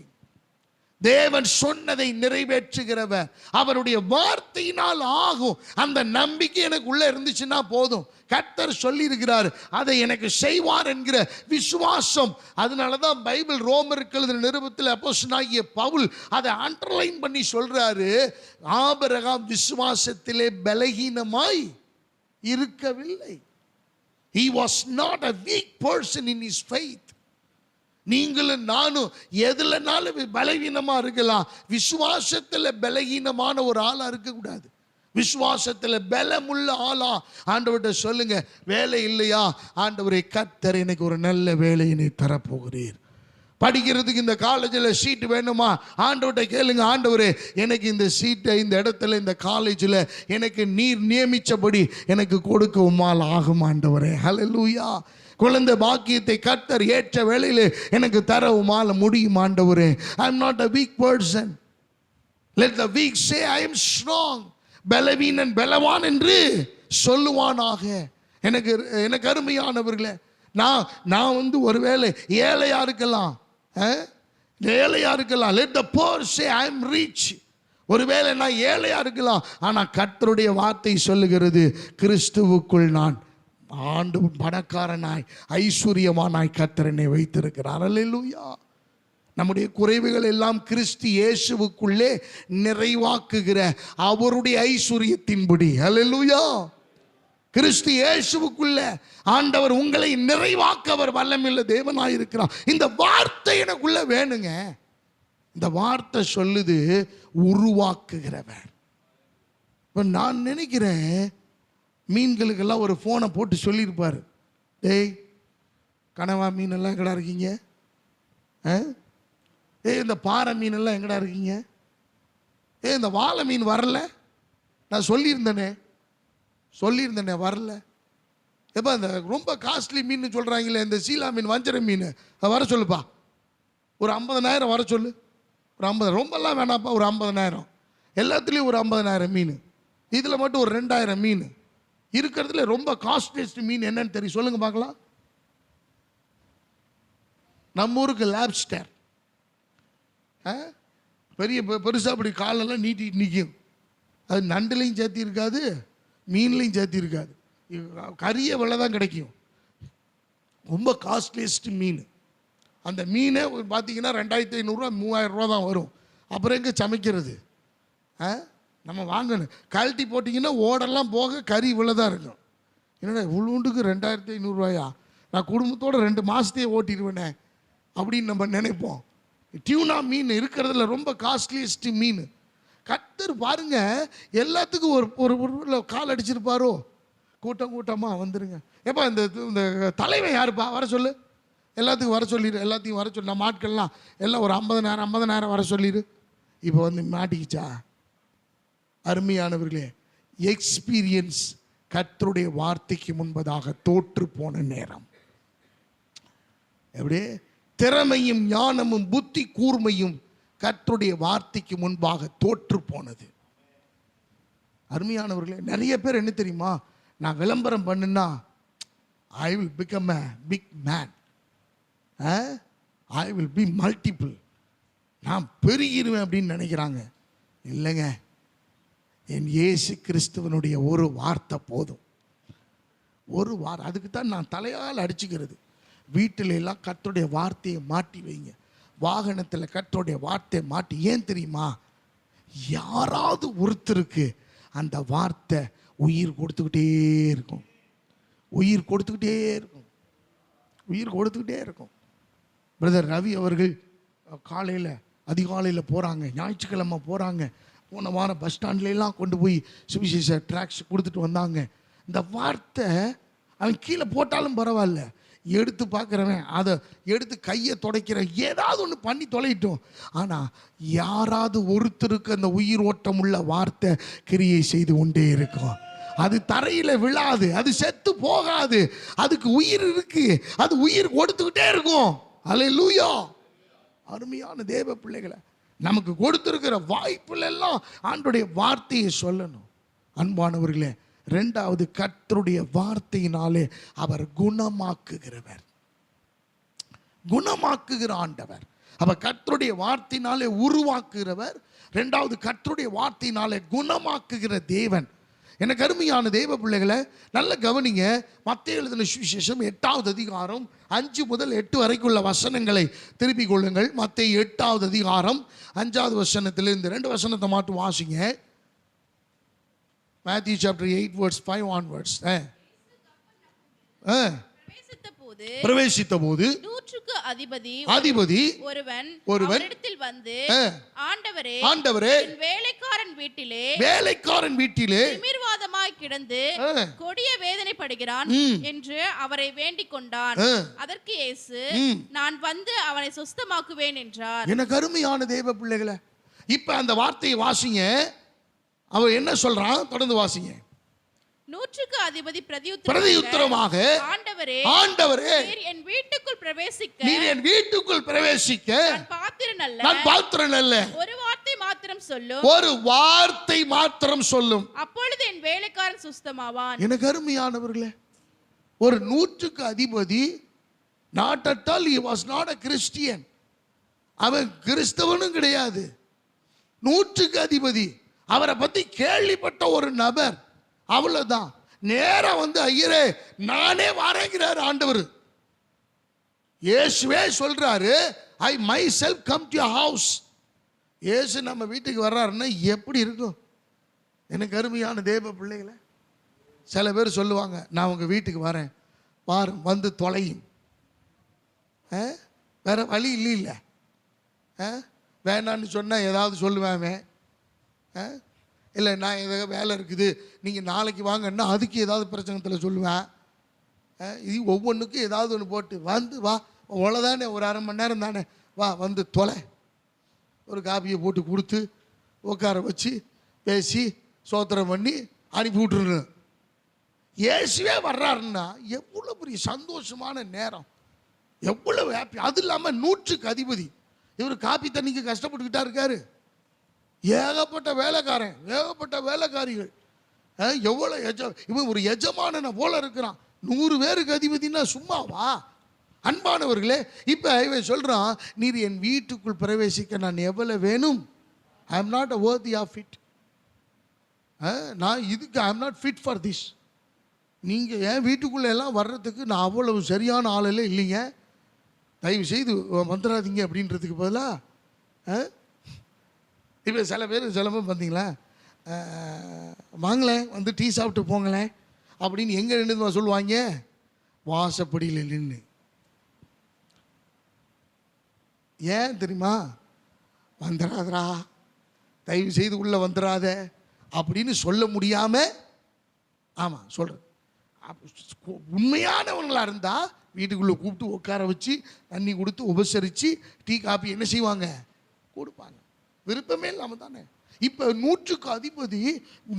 தேவன் சொன்னதை நிறைவேற்றுகிறவர். அவருடைய வார்த்தையினால் ஆகும். அந்த நம்பிக்கை எனக்கு உள்ள இருந்துச்சுன்னா போதும். கர்த்தர் சொல்லியிருக்கிறார், அதை எனக்கு செய்வார் என்கிற விசுவாசம். அதனால தான் பைபிள் ரோமருக்கு எழுதின நிருபத்தில் அப்போஸ்தலனாகிய பவுல் அதை அண்டர்லைன் பண்ணி சொல்றாரு, ஆபிரகாம் விசுவாசத்திலே பலகீனமாய் இருக்கவில்லை. He was not a weak person in his faith. நீங்களும் நானும் எதுலனாலும் பலவீனமா இருக்கலாம். விசுவாசத்துல பலவீனமான ஒரு ஆளா இருக்கக்கூடாது. விசுவாசத்துல பலமுள்ள ஆளா ஆண்டவர்கிட்ட சொல்லுங்க, வேலை இல்லையா, ஆண்டவரே கர்த்தர் எனக்கு ஒரு நல்ல வேலையினை தரப்போகிறீர். படிக்கிறதுக்கு இந்த காலேஜில் சீட்டு வேணுமா, ஆண்டவர்கிட்ட கேளுங்க, ஆண்டவரே எனக்கு இந்த சீட்டை இந்த இடத்துல இந்த காலேஜில் எனக்கு நீர் நியமித்தபடி எனக்கு கொடுக்க உம்மால் ஆகும் ஆண்டவரே. ஹல்லேலூயா. குழந்தை பாக்கியத்தை கர்த்தர் ஏற்ற வேளையில் எனக்கு தர உம்மால் முடியும் ஆண்டவரே. I am not a weak person. Let the weak say I am strong. பலவீனன் பலவான் என்று சொல்லுவானாக. எனக்கு அருமையானவர்களே, நான் ஒருவேளை ஏழையா இருக்கலாம், ஏழையா இருக்கலாம். Let the poor say I am rich. ஒருவேளை நான் ஏழையா இருக்கலாம், ஆனால் கர்த்தருடைய வார்த்தை சொல்லுகிறது, கிறிஸ்துவுக்குள் நான் ஆண்டு பணக்காரனாய் ஐஸ்வர்யமானாய் கர்த்தர் என்னை வைத்திருக்கிறார். அல்லேலூயா. நம்முடைய குறைவுகள் எல்லாம் கிறிஸ்து இயேசுவுக்குள்ளே நிறைவாக்குகிற அவருடைய ஐஸ்வர்யத்தின்படி. அல்லேலூயா. கிறிஸ்து இயேசுவுக்குள்ள ஆண்டவர் உங்களை நிறைவாக்க அவர் வல்லமையுள்ள தேவனாயிருக்கிறார். இந்த வார்த்தை எனக்குள்ள வேணுங்க. இந்த வார்த்தை சொல்லுது, உருவாக்குகிறவர். இப்போ நான் நினைக்கிறேன், மீன்களுக்கெல்லாம் ஒரு ஃபோனை போட்டு சொல்லியிருப்பார், டேய் கனவா மீனெல்லாம் எங்கடா இருக்கீங்க, இந்த பாறை மீனெல்லாம் எங்கடா இருக்கீங்க, இந்த வாழை மீன் வரல, நான் சொல்லியிருந்தேனே வரல. எப்போ இந்த ரொம்ப காஸ்ட்லி மீன் சொல்கிறாங்களே, இந்த சீலா மீன், வஞ்சர மீன், அதை வர சொல்லுப்பா, ஒரு 50,000 வர சொல்லு. ஒரு 50, ரொம்பலாம் வேணாப்பா, ஒரு 50,000. எல்லாத்துலேயும் ஒரு 50,000 மீன், இதில் மட்டும் ஒரு 2,000 மீன். இருக்கிறதுல ரொம்ப காஸ்ட்லியஸ்ட் மீன் என்னன்னு தெரியும் சொல்லுங்க பார்க்கலாம். நம்ம ஊருக்கு லாப்ஸ்டர். பெரிய பெருசாக அப்படி காலெல்லாம் நீட்டிட்டு நிற்கும். அது நண்டுலையும் சேர்த்தி இருக்காது, மீன்லையும் சேர்த்தி இருக்காது, கரிய விலை தான் கிடைக்கும். ரொம்ப காஸ்ட்லியஸ்ட் மீன். அந்த மீனை பார்த்தீங்கன்னா 2,500 3,000 ரூபா தான் வரும். அப்புறம் எங்கே சமைக்கிறது? நம்ம வாங்கணும். கழட்டி போட்டிங்கன்னா ஓடெல்லாம் போக கறி இவ்வளோ தான் இருக்கும். என்னடா இவ்வளோண்டுக்கு 2,500 ரூபாயா, நான் குடும்பத்தோடு 2 மாதத்தையே ஓட்டிடுவேனே அப்படின்னு நம்ம நினைப்போம். டியூனா மீன் இருக்கிறதுல ரொம்ப காஸ்ட்லியஸ்ட் மீன். கர்த்தர் பாருங்க, எல்லாத்துக்கும் ஒரு கால் அடிச்சிருப்பாரோ. கூட்டமாக வந்துருங்க. எப்போ இந்த தலைவன் யாருப்பா, வர சொல்லு, எல்லாத்துக்கும் வர சொல்லிடு, எல்லாத்தையும் வர சொல்லு. நம்ம ஆட்கள்லாம் எல்லாம் ஒரு 50,000 வர சொல்லிடு. இப்போ மாட்டிக்கிச்சா? அருமையானவர்களே, எக்ஸ்பீரியன்ஸ் கர்த்தருடைய வார்த்தைக்கு முன்பதாக தோற்று போன நேரம். எப்படியே திறமையும் ஞானமும் புத்தி கூர்மையும் கர்த்தருடைய வார்த்தைக்கு முன்பாக தோற்று போனது. அருமையானவர்களே, நிறைய பேர் என்ன தெரியுமா, நான் விளம்பரம் பண்ணுனா I will become a big man, I will be multiple, நான் பெருகிடுவேன் அப்படின்னு நினைக்கிறாங்க. இல்லைங்க, என் இயேசு கிறிஸ்துவனுடைய ஒரு வார்த்தை போதும். ஒரு வார்த்தை, அதுக்கு தான் நான் தலையால் அடிச்சுக்கிறது. வீட்டில எல்லாம் கர்த்தருடைய வார்த்தையை மாட்டி வைங்க. வாகனத்தில் கர்த்தருடைய வார்த்தையை மாட்டி. ஏன் தெரியுமா? யாராவது ஒருத்தருக்கு அந்த வார்த்தை உயிர் கொடுத்துக்கிட்டே இருக்கும், உயிர் கொடுத்துக்கிட்டே இருக்கும், உயிர் கொடுத்துக்கிட்டே இருக்கும். பிரதர் ரவி அவர்கள் காலையில் அதிகாலையில் போகிறாங்க, ஞாயிற்றுக்கிழமை போகிறாங்க. போன வாரம் பஸ் ஸ்டாண்ட்லாம் கொண்டு போய் சுவிசேஷ ட்ராக்ஸ் கொடுத்துட்டு வந்தாங்க. இந்த வார்த்தை அவன் கீழே போட்டாலும் பரவாயில்ல, எடுத்து பார்க்குறவன் அதை எடுத்து கையை துடைக்கிற ஏதாவது ஒன்று பண்ணி தொலைட்டோம். ஆனால் யாராவது ஒருத்தருக்கு அந்த உயிர் ஓட்டம் உள்ள வார்த்தை கிரியை செய்து கொண்டே இருக்கும். அது தரையில் விழாது, அது செத்து போகாது, அதுக்கு உயிர் இருக்கு, அது உயிர் கொடுத்துக்கிட்டே இருக்கும். அல்லேலூயா. அருமையான தேவ பிள்ளைகளை, நமக்கு கொடுத்திருக்கிற வாய்ப்புல எல்லாம் ஆண்டவருடைய வார்த்தையை சொல்லணும். அன்பானவர்களே, இரண்டாவது, கர்த்தருடைய வார்த்தையினாலே அவர் குணமாக்குகிறவர், குணமாக்குகிற ஆண்டவர். அவர் கர்த்தருடைய வார்த்தையினாலே உருவாக்குகிறவர். இரண்டாவது, கர்த்தருடைய வார்த்தையினாலே குணமாக்குகிற தேவன். எனக்கு அருமையான தேவ பிள்ளைகளை, நல்ல கவனிங்க. மத்தேயு எழுதின சுவிசேஷம் 8வது அதிகாரம் 5 முதல் 8 வரைக்குள்ள வசனங்களை திருப்பிக் கொள்ளுங்கள். மத்தேயு 8வது அதிகாரம் 5வது வசனத்திலிருந்து 2 வசனத்தை மட்டும் வாசிங்க. Matthew chapter 8 verse 5 onwards. பிரவேசித்த போது 100க்கு அதிபதி ஒருவன் இடத்தில் வந்து, ஆண்டவரே, என் வேலைக்காரன் வீட்டிலே திமிர்வாதமாய் கிடந்து கொடிய வேதனைப்படுகிறான் என்று அவரை வேண்டிக் கொண்டான். அதற்கு இயேசு, நான் வந்து அவனை சுஸ்தமாக்குவேன் என்றார். எனக்கு அருமையான தேவ பிள்ளைகளை, இப்ப அந்த வார்த்தையை வாசிங்க. அவர் என்ன சொல்றான்? தொடர்ந்து வாசிங்க. 100க்கு அதிபதி பிரதியுத்தரமாக, ஆண்டவரே, நீர் என் வீட்டுக்குள் பிரவேசிக்க நான் பாத்திரன் அல்ல. ஒரு வார்த்தை மாத்திரம் சொல்லும், அப்பொழுது என் வேலைக்காரன் சுஸ்தமாவான். எனக்கு அருமையானவர்களே, ஒரு 100க்கு அதிபதி, not at all, he was not a Christian. அவன் கிறிஸ்தவனும் கிடையாது. 100க்கு அதிபதி, அவரை பத்தி கேள்விப்பட்ட ஒரு நபர், அவ்வளவுதான். நேரா வந்து, ஐயரே நானே வரேங்கிறாரு ஆண்டவர். இயேசுவே சொல்றாரு, I my self come to your house. இயேசு நம்ம வீட்டுக்கு வர்றாருன்னா எப்படி இருக்கும்? எனக்கு அருமையான தேவ பிள்ளைகளை, சில பேர் சொல்லுவாங்க, நான் உங்க வீட்டுக்கு வரேன், பாரு வந்து தொலையும். வேற வழி இல்லை. வேணான்னு சொன்னா ஏதாவது சொல்லுவேன். இல்லை, நான் ஏதாவது வேலை இருக்குது, நீங்கள் நாளைக்கு வாங்கன்னா அதுக்கு ஏதாவது பிரச்சனத்தில் சொல்லுவேன். இது ஒவ்வொன்றுக்கும் ஏதாவது ஒன்று போட்டு வந்து, வா அவ்வளோதானே, ஒரு அரை மணி நேரம் தானே, வா வந்து தொலை. ஒரு காப்பியை போட்டு கொடுத்து உட்கார வச்சு பேசி சோத்திரம் பண்ணி அனுப்பி விட்டுருணும். இயேசுவே வர்றாருன்னா எவ்வளோ பெரிய சந்தோஷமான நேரம், எவ்வளோ ஹாப்பி. அது இல்லாமல் 100க்கு அதிபதி, இவர் காப்பி தண்ணிக்கு கஷ்டப்பட்டுக்கிட்டா இருக்காரு. ஏகப்பட்ட வேலைக்காரன், ஏகப்பட்ட வேலைக்காரிகள், எவ்வளோ இவன் ஒரு எஜமானனை போல இருக்கிறான். 100 பேருக்கு அதிபதினா சும்மாவா? அன்பானவர்களே, இப்போ இவன் சொல்றான், நீர் என் வீட்டுக்குள் பிரவேசிக்க நான் எவ்வளவு வேணும்? ஐ am not worthy of it. நான் இதுக்கு ஐ am not fit for this. நீங்கள் என் வீட்டுக்குள்ளே எல்லாம் வர்றதுக்கு நான் அவ்வளவு சரியான ஆளெல்லாம் இல்லைங்க, தயவு செய்து வந்துடாதீங்க அப்படின்றதுக்கு பதிலாக, இப்போ சில பேர் பார்த்தீங்களா, வாங்களேன் வந்து டீ சாப்பிட்டு போங்களேன் அப்படின்னு எங்கே நின்று சொல்லுவாங்க? வாசப்படியில் நின்று. ஏன் தெரியுமா? வந்துடாதரா, தயவு செய்து உள்ளே வந்துடாத அப்படின்னு சொல்ல முடியாமல், ஆமாம் சொல்கிறேன், உண்மையானவங்களாக இருந்தால் வீட்டுக்குள்ளே கூப்பிட்டு உட்கார வச்சு தண்ணி கொடுத்து உபசரித்து டீ காப்பி என்ன செய்வாங்க? கொடுப்பாங்க. விருப்பமே இல்லாமல் தானே. இப்போ 100க்கு அதிபதி,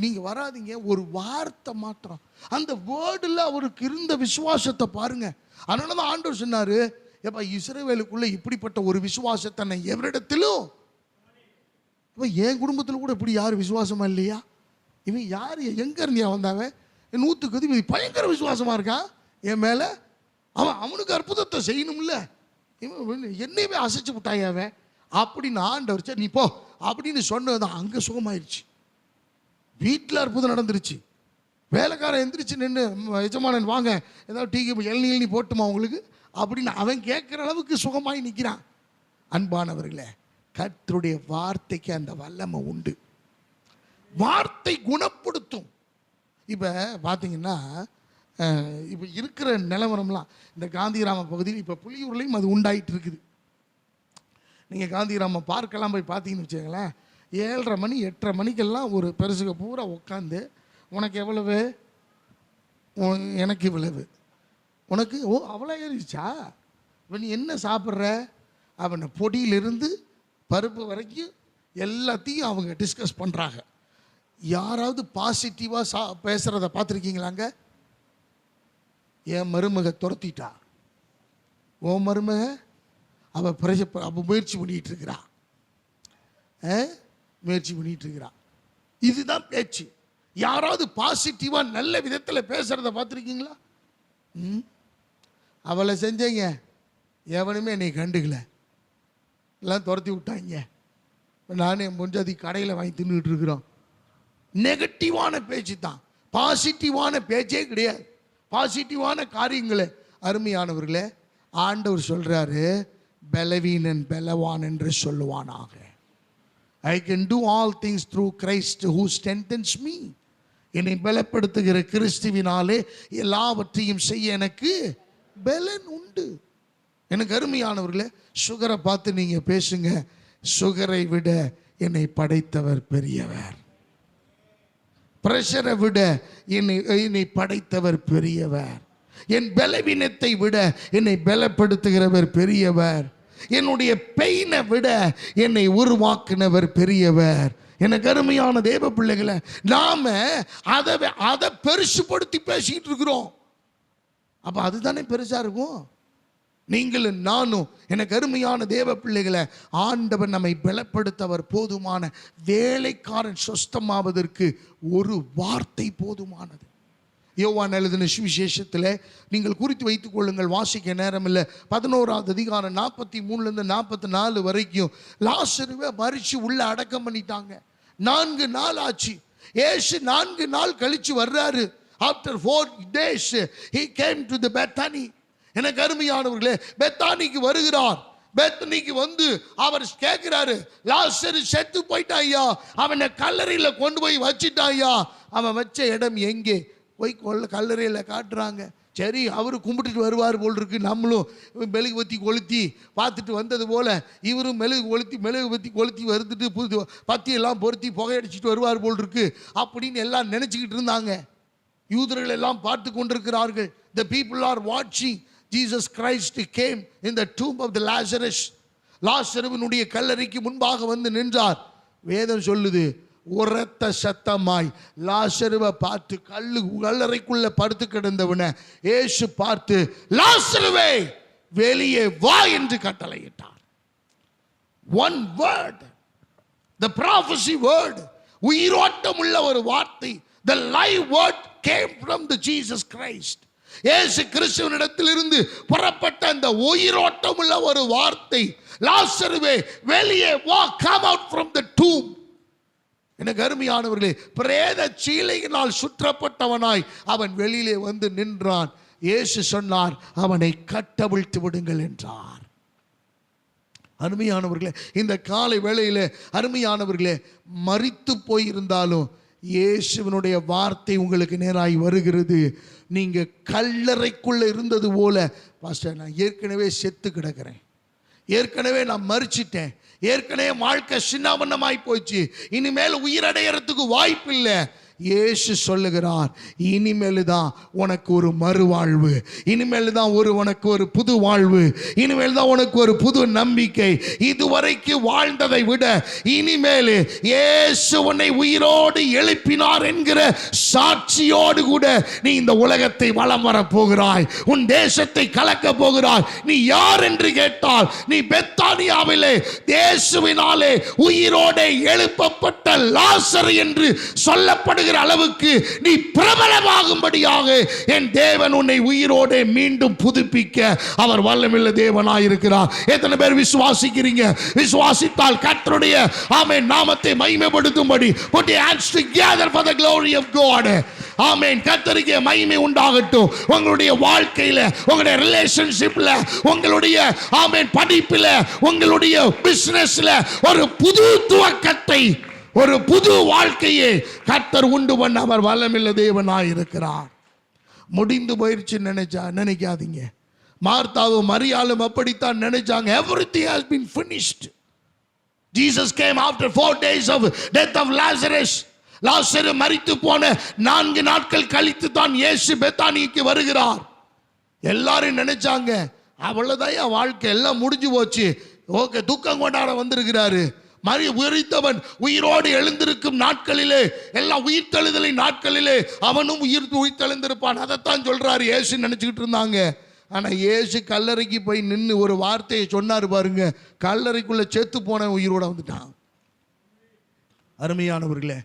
நீங்கள் வராதிங்க, ஒரு வார்த்தை மாத்திரம், அந்த வேர்டில் அவருக்கு இருந்த விசுவாசத்தை பாருங்க. அதனால தான் ஆண்டவர் சொன்னார், எப்போ இஸ்ரவேலுக்குள்ளே இப்படிப்பட்ட ஒரு விசுவாசத்தை நான் எவரிடத்திலும், இப்போ என் குடும்பத்தில் கூட இப்படி யார் விசுவாசமா இல்லையா? இவன் யார், எங்கே இருந்தியா வந்தாவன்? 100க்கு அதிபதி பயங்கர விசுவாசமாக இருக்கான் என் மேலே. அவனுக்கு அற்புதத்தை செய்யணும்ல, இவன் என்னையுமே அசைச்சு விட்டாயாவன் அப்படின்னு ஆண்டவர், சரி நீ போ அப்படின்னு சொன்னது அங்கே சுகமாயிருச்சு. வீட்டில் அற்புதம் நடந்துருச்சு. வேலைக்காரன் எந்திரிச்சு நின்று, எஜமானன் வாங்க ஏதாவது டீக்கு இளநீ போட்டுமா உங்களுக்கு அப்படின்னு அவன் கேட்குற அளவுக்கு சுகமாகி நிற்கிறான். அன்பானவர்களே, கர்த்தருடைய வார்த்தைக்கு அந்த வல்லமை உண்டு. வார்த்தை குணப்படுத்தும். இப்போ பார்த்தீங்கன்னா இப்போ இருக்கிற நிலவரம்லாம் இந்த காந்திகிராம பகுதியில் இப்போ புலியூர்லேயும் அது உண்டாயிட்டு இருக்குது. நீங்கள் காந்திகிராம பார்க்கெல்லாம் போய் பார்த்தீங்கன்னு வச்சுக்கங்களேன், 7:30 மணி 8:30 மணிக்கெல்லாம் ஒரு பெருசுக பூரா உட்காந்து உனக்கு எவ்வளவு, எனக்கு இவ்வளவு, உனக்கு அவ்வளோ ஏறிச்சா, இப்போ நீ என்ன சாப்பிட்ற, அவனை பொடியிலிருந்து பருப்பு வரைக்கும் எல்லாத்தையும் அவங்க டிஸ்கஸ் பண்ணுறாங்க. யாராவது பாசிட்டிவாக பேசுகிறத பார்த்துருக்கீங்களாங்க? என் மருமக துரத்திட்டா, ஓ மருமக அவள் முயற்சி பண்ணிகிட்டு இருக்கிறா, முயற்சி பண்ணிகிட்டு இருக்கிறா. இதுதான் பேச்சு. யாராவது பாசிட்டிவாக நல்ல விதத்தில் பேசுகிறத பார்த்துருக்கீங்களா? அவளை செஞ்சீங்க, எவனுமே என்னை கண்டுக்கல, எல்லாம் துரத்தி விட்டாங்க, நானே முஞ்சாதி கடையில் வாங்கி தின்னுட்டு இருக்கிறோம். நெகட்டிவான பேச்சு தான், பாசிட்டிவான பேச்சே கிடையாது. பாசிட்டிவான காரியங்களே. அருமையானவர்களே, ஆண்டவர் சொல்றாரு, பலவீனன் பலவான் என்று சொல்லுவானாக. I can do all things through Christ who strengthens me. என்னை பலப்படுத்துகிற கிறிஸ்துவினாலே எல்லாவற்றையும் செய்ய எனக்கு பலன் உண்டு. எனக்கு அருமையானவர்களே, சுகரை பார்த்து நீங்க பேசுங்க, சுகரை விட என்னை படைத்தவர் பெரியவர். பிரஷரை விட என்னை படைத்தவர் பெரியவர். என் பலவீனத்தை விட என்னை பலப்படுத்துகிறவர் பெரியவர். என்னுடைய பெயினை விட என்னை உருவாக்குனவர் பெரியவர். எனக்கு அருமையான தேவ பிள்ளைகளை, நாம அதை பெருசுபடுத்தி பேசிட்டு இருக்கிறோம். அப்ப அதுதானே பெருசா இருக்கும். நீங்களும் நானும், எனக்கு அருமையான தேவ பிள்ளைகளை, ஆண்டவர் நம்மை பலப்படுத்தவர் போதுமான. வேலைக்காரன் சொஸ்தமாவதற்கு ஒரு வார்த்தை போதுமானது. யோவான் எழுதின சுவிசேஷத்தில் நீங்கள் குறித்து வைத்துக் கொள்ளுங்கள், வாசிக்க நேரம் இல்லை. 11வது அதிகாரம் 43 44 வரைக்கும் லாசருவை மரிச்சு உள்ள அடக்கம் பண்ணிட்டாங்க. 4 நாள் ஆச்சு. ஏசு 4 நாள் கழிச்சு வர்றாரு. After 4 days he came to the Bethany. எனக்கு அருமையானவர்களே, பெத்தானிக்கு வருகிறார். பெத்தானிக்கு வந்து அவர் கேட்கிறாரு, லாசரு செத்து போயிட்டான் ஐயா, அவனை கல்லறையில கொண்டு போய் வச்சிட்டான் ஐயா. அவன் வச்ச இடம் எங்கே போய் கல்லறையில காட்டுறாங்க. சரி, அவரு கும்பிட்டுட்டு வருவார் போல் இருக்கு. நம்மளும் மெழுகு பத்தி கொளுத்தி பார்த்துட்டு வந்தது போல இவரும் மெழுகு பத்தி கொளுத்தி வருதுட்டு புது பத்தியெல்லாம் பொருத்தி புகையடிச்சிட்டு வருவார் போல் இருக்கு அப்படின்னு எல்லாம் நினைச்சுக்கிட்டு இருந்தாங்க. யூதர்கள் எல்லாம் பார்த்து கொண்டிருக்கிறார்கள். The people are watching. Jesus Christ came in the tomb of the Lazarus. லாசருவினுடைய கல்லறைக்கு முன்பாக வந்து நின்றார். வேதம் சொல்லுது, உரத்த சத்தமாய் லாசருவை பார்த்து, கல்லறைக்குள்ள படுத்து கிடந்தவனை இயேசு பார்த்து, லாசருவே வெளியே வா என்று கட்டளையிட்டார். One word, the prophecy word, உயிரோட்டம் உள்ள ஒரு வார்த்தை. The live word came from the Jesus Christ. இயேசு கிறிஸ்துவினிடத்திலிருந்து புறப்பட்ட அந்த உயிரோட்டம் உள்ள ஒரு வார்த்தை, லாசருவே வெளியே வா, come out from the tomb. எனக்கு அருமையானவர்களே, பிரேத சீலையினால் சுற்றப்பட்டவனாய் அவன் வெளியிலே வந்து நின்றான். இயேசு சொன்னார், அவனை கட்டவிழ்த்து விடுங்கள் என்றார். அருமையானவர்களே, இந்த காலை வேளையிலே அருமையானவர்களே, மரித்து போயிருந்தாலும் இயேசுவினுடைய வார்த்தை உங்களுக்கு நேராய் வருகிறது. நீங்க கல்லறைக்குள்ள இருந்தது போல, பாஸ்டர் நான் ஏற்கனவே செத்து கிடக்கிறேன், ஏற்கனவே நான் மரிச்சிட்டேன், ஏற்கனவே வாழ்க்கை சின்னாபன்னமாய் போச்சு, இனிமேல் உயிரடையறதுக்கு வாய்ப்பு இல்லை. இயேசு சொல்லுகிறார், இனிமேல் தான் உனக்கு ஒரு மறுவாழ்வு, இனிமேல் தான் உனக்கு ஒரு புது வாழ்வு, இனிமேல் தான் உனக்கு ஒரு புது நம்பிக்கை. இதுவரைக்கும் வாழ்ந்ததை விட இனிமேல் இயேசு உன்னை உயிரோடு எழுப்பினார் என்கிற சாட்சியோடு கூட நீ இந்த உலகத்தை வலம் வர போகிறாய். உன் தேசத்தை கலக்க போகிறாய். நீ யார் என்று கேட்டால், நீ பெத்தானியாவிலே இயேசுவினாலே உயிரோடு எழுப்பப்பட்ட லாசரு என்று சொல்லப்படுகிற அளவுக்கு நீ பிரபலமாகும்படியாக என் தேவன் உன்னை உயிரோடு மீண்டும் புதுப்பிக்க அவர் வல்லமையுள்ள தேவனாய் இருக்கிறார். எத்தனை பேர் விசுவாசிக்கிறீங்க? விசுவாசித்தால் கர்த்தருடைய ஆமென் நாமத்தை மகிமைப்படுத்தும்படி put your hands together for the glory of God. ஆமென், கர்த்தருக்கு மகிமை உண்டாகட்டும். உங்களுடைய வாழ்க்கையில, உங்களுடைய ரிலேஷன்ஷிப்ல, உங்களுடைய ஆமென் படிப்பில, உங்களுடைய பிசினஸ்ல ஒரு புது துவக்கத்தை, ஒரு புது வாழ்க்கையை கர்த்தர் உண்டு பண்ண அவர் வல்லமையுள்ள தேவனாய் இருக்கிறார். முடிந்து போயிடுச்சு நினைக்காதீங்க. மார்த்தாவும் மரியாளும் அப்படித்தான் நினைச்சாங்க. everything has been finished. Jesus came after 4 days of death of Lazarus. லாசரு மரித்து போன 4 நாட்கள் கழித்து தான் இயேசு பெத்தானிக்கு வருகிறார். எல்லாரும் நினைச்சாங்க அவ்வளவுதான் வாழ்க்கை, எல்லாம் முடிஞ்சு போச்சு, ஓகே, துக்கம் கொண்டாட வந்திருக்கிறாரு. உயிர்த்தவன் உயிரோடு எழுந்திருக்கும் நாட்களிலே, எல்லாம் உயிர்த்தெழுதலின் நாட்களிலே அவனும் உயிர்த்தெழுந்திருப்பான். அதைத்தான் சொல்றாரு இயேசு நினைச்சுக்கிட்டு இருந்தாங்க. ஆனா இயேசு கல்லறைக்கு போய் நின்று ஒரு வார்த்தையை சொன்னார் பாருங்க, கல்லறைக்குள்ள செத்து போன உயிரோட வந்துட்டான். அருமையானவர்களே,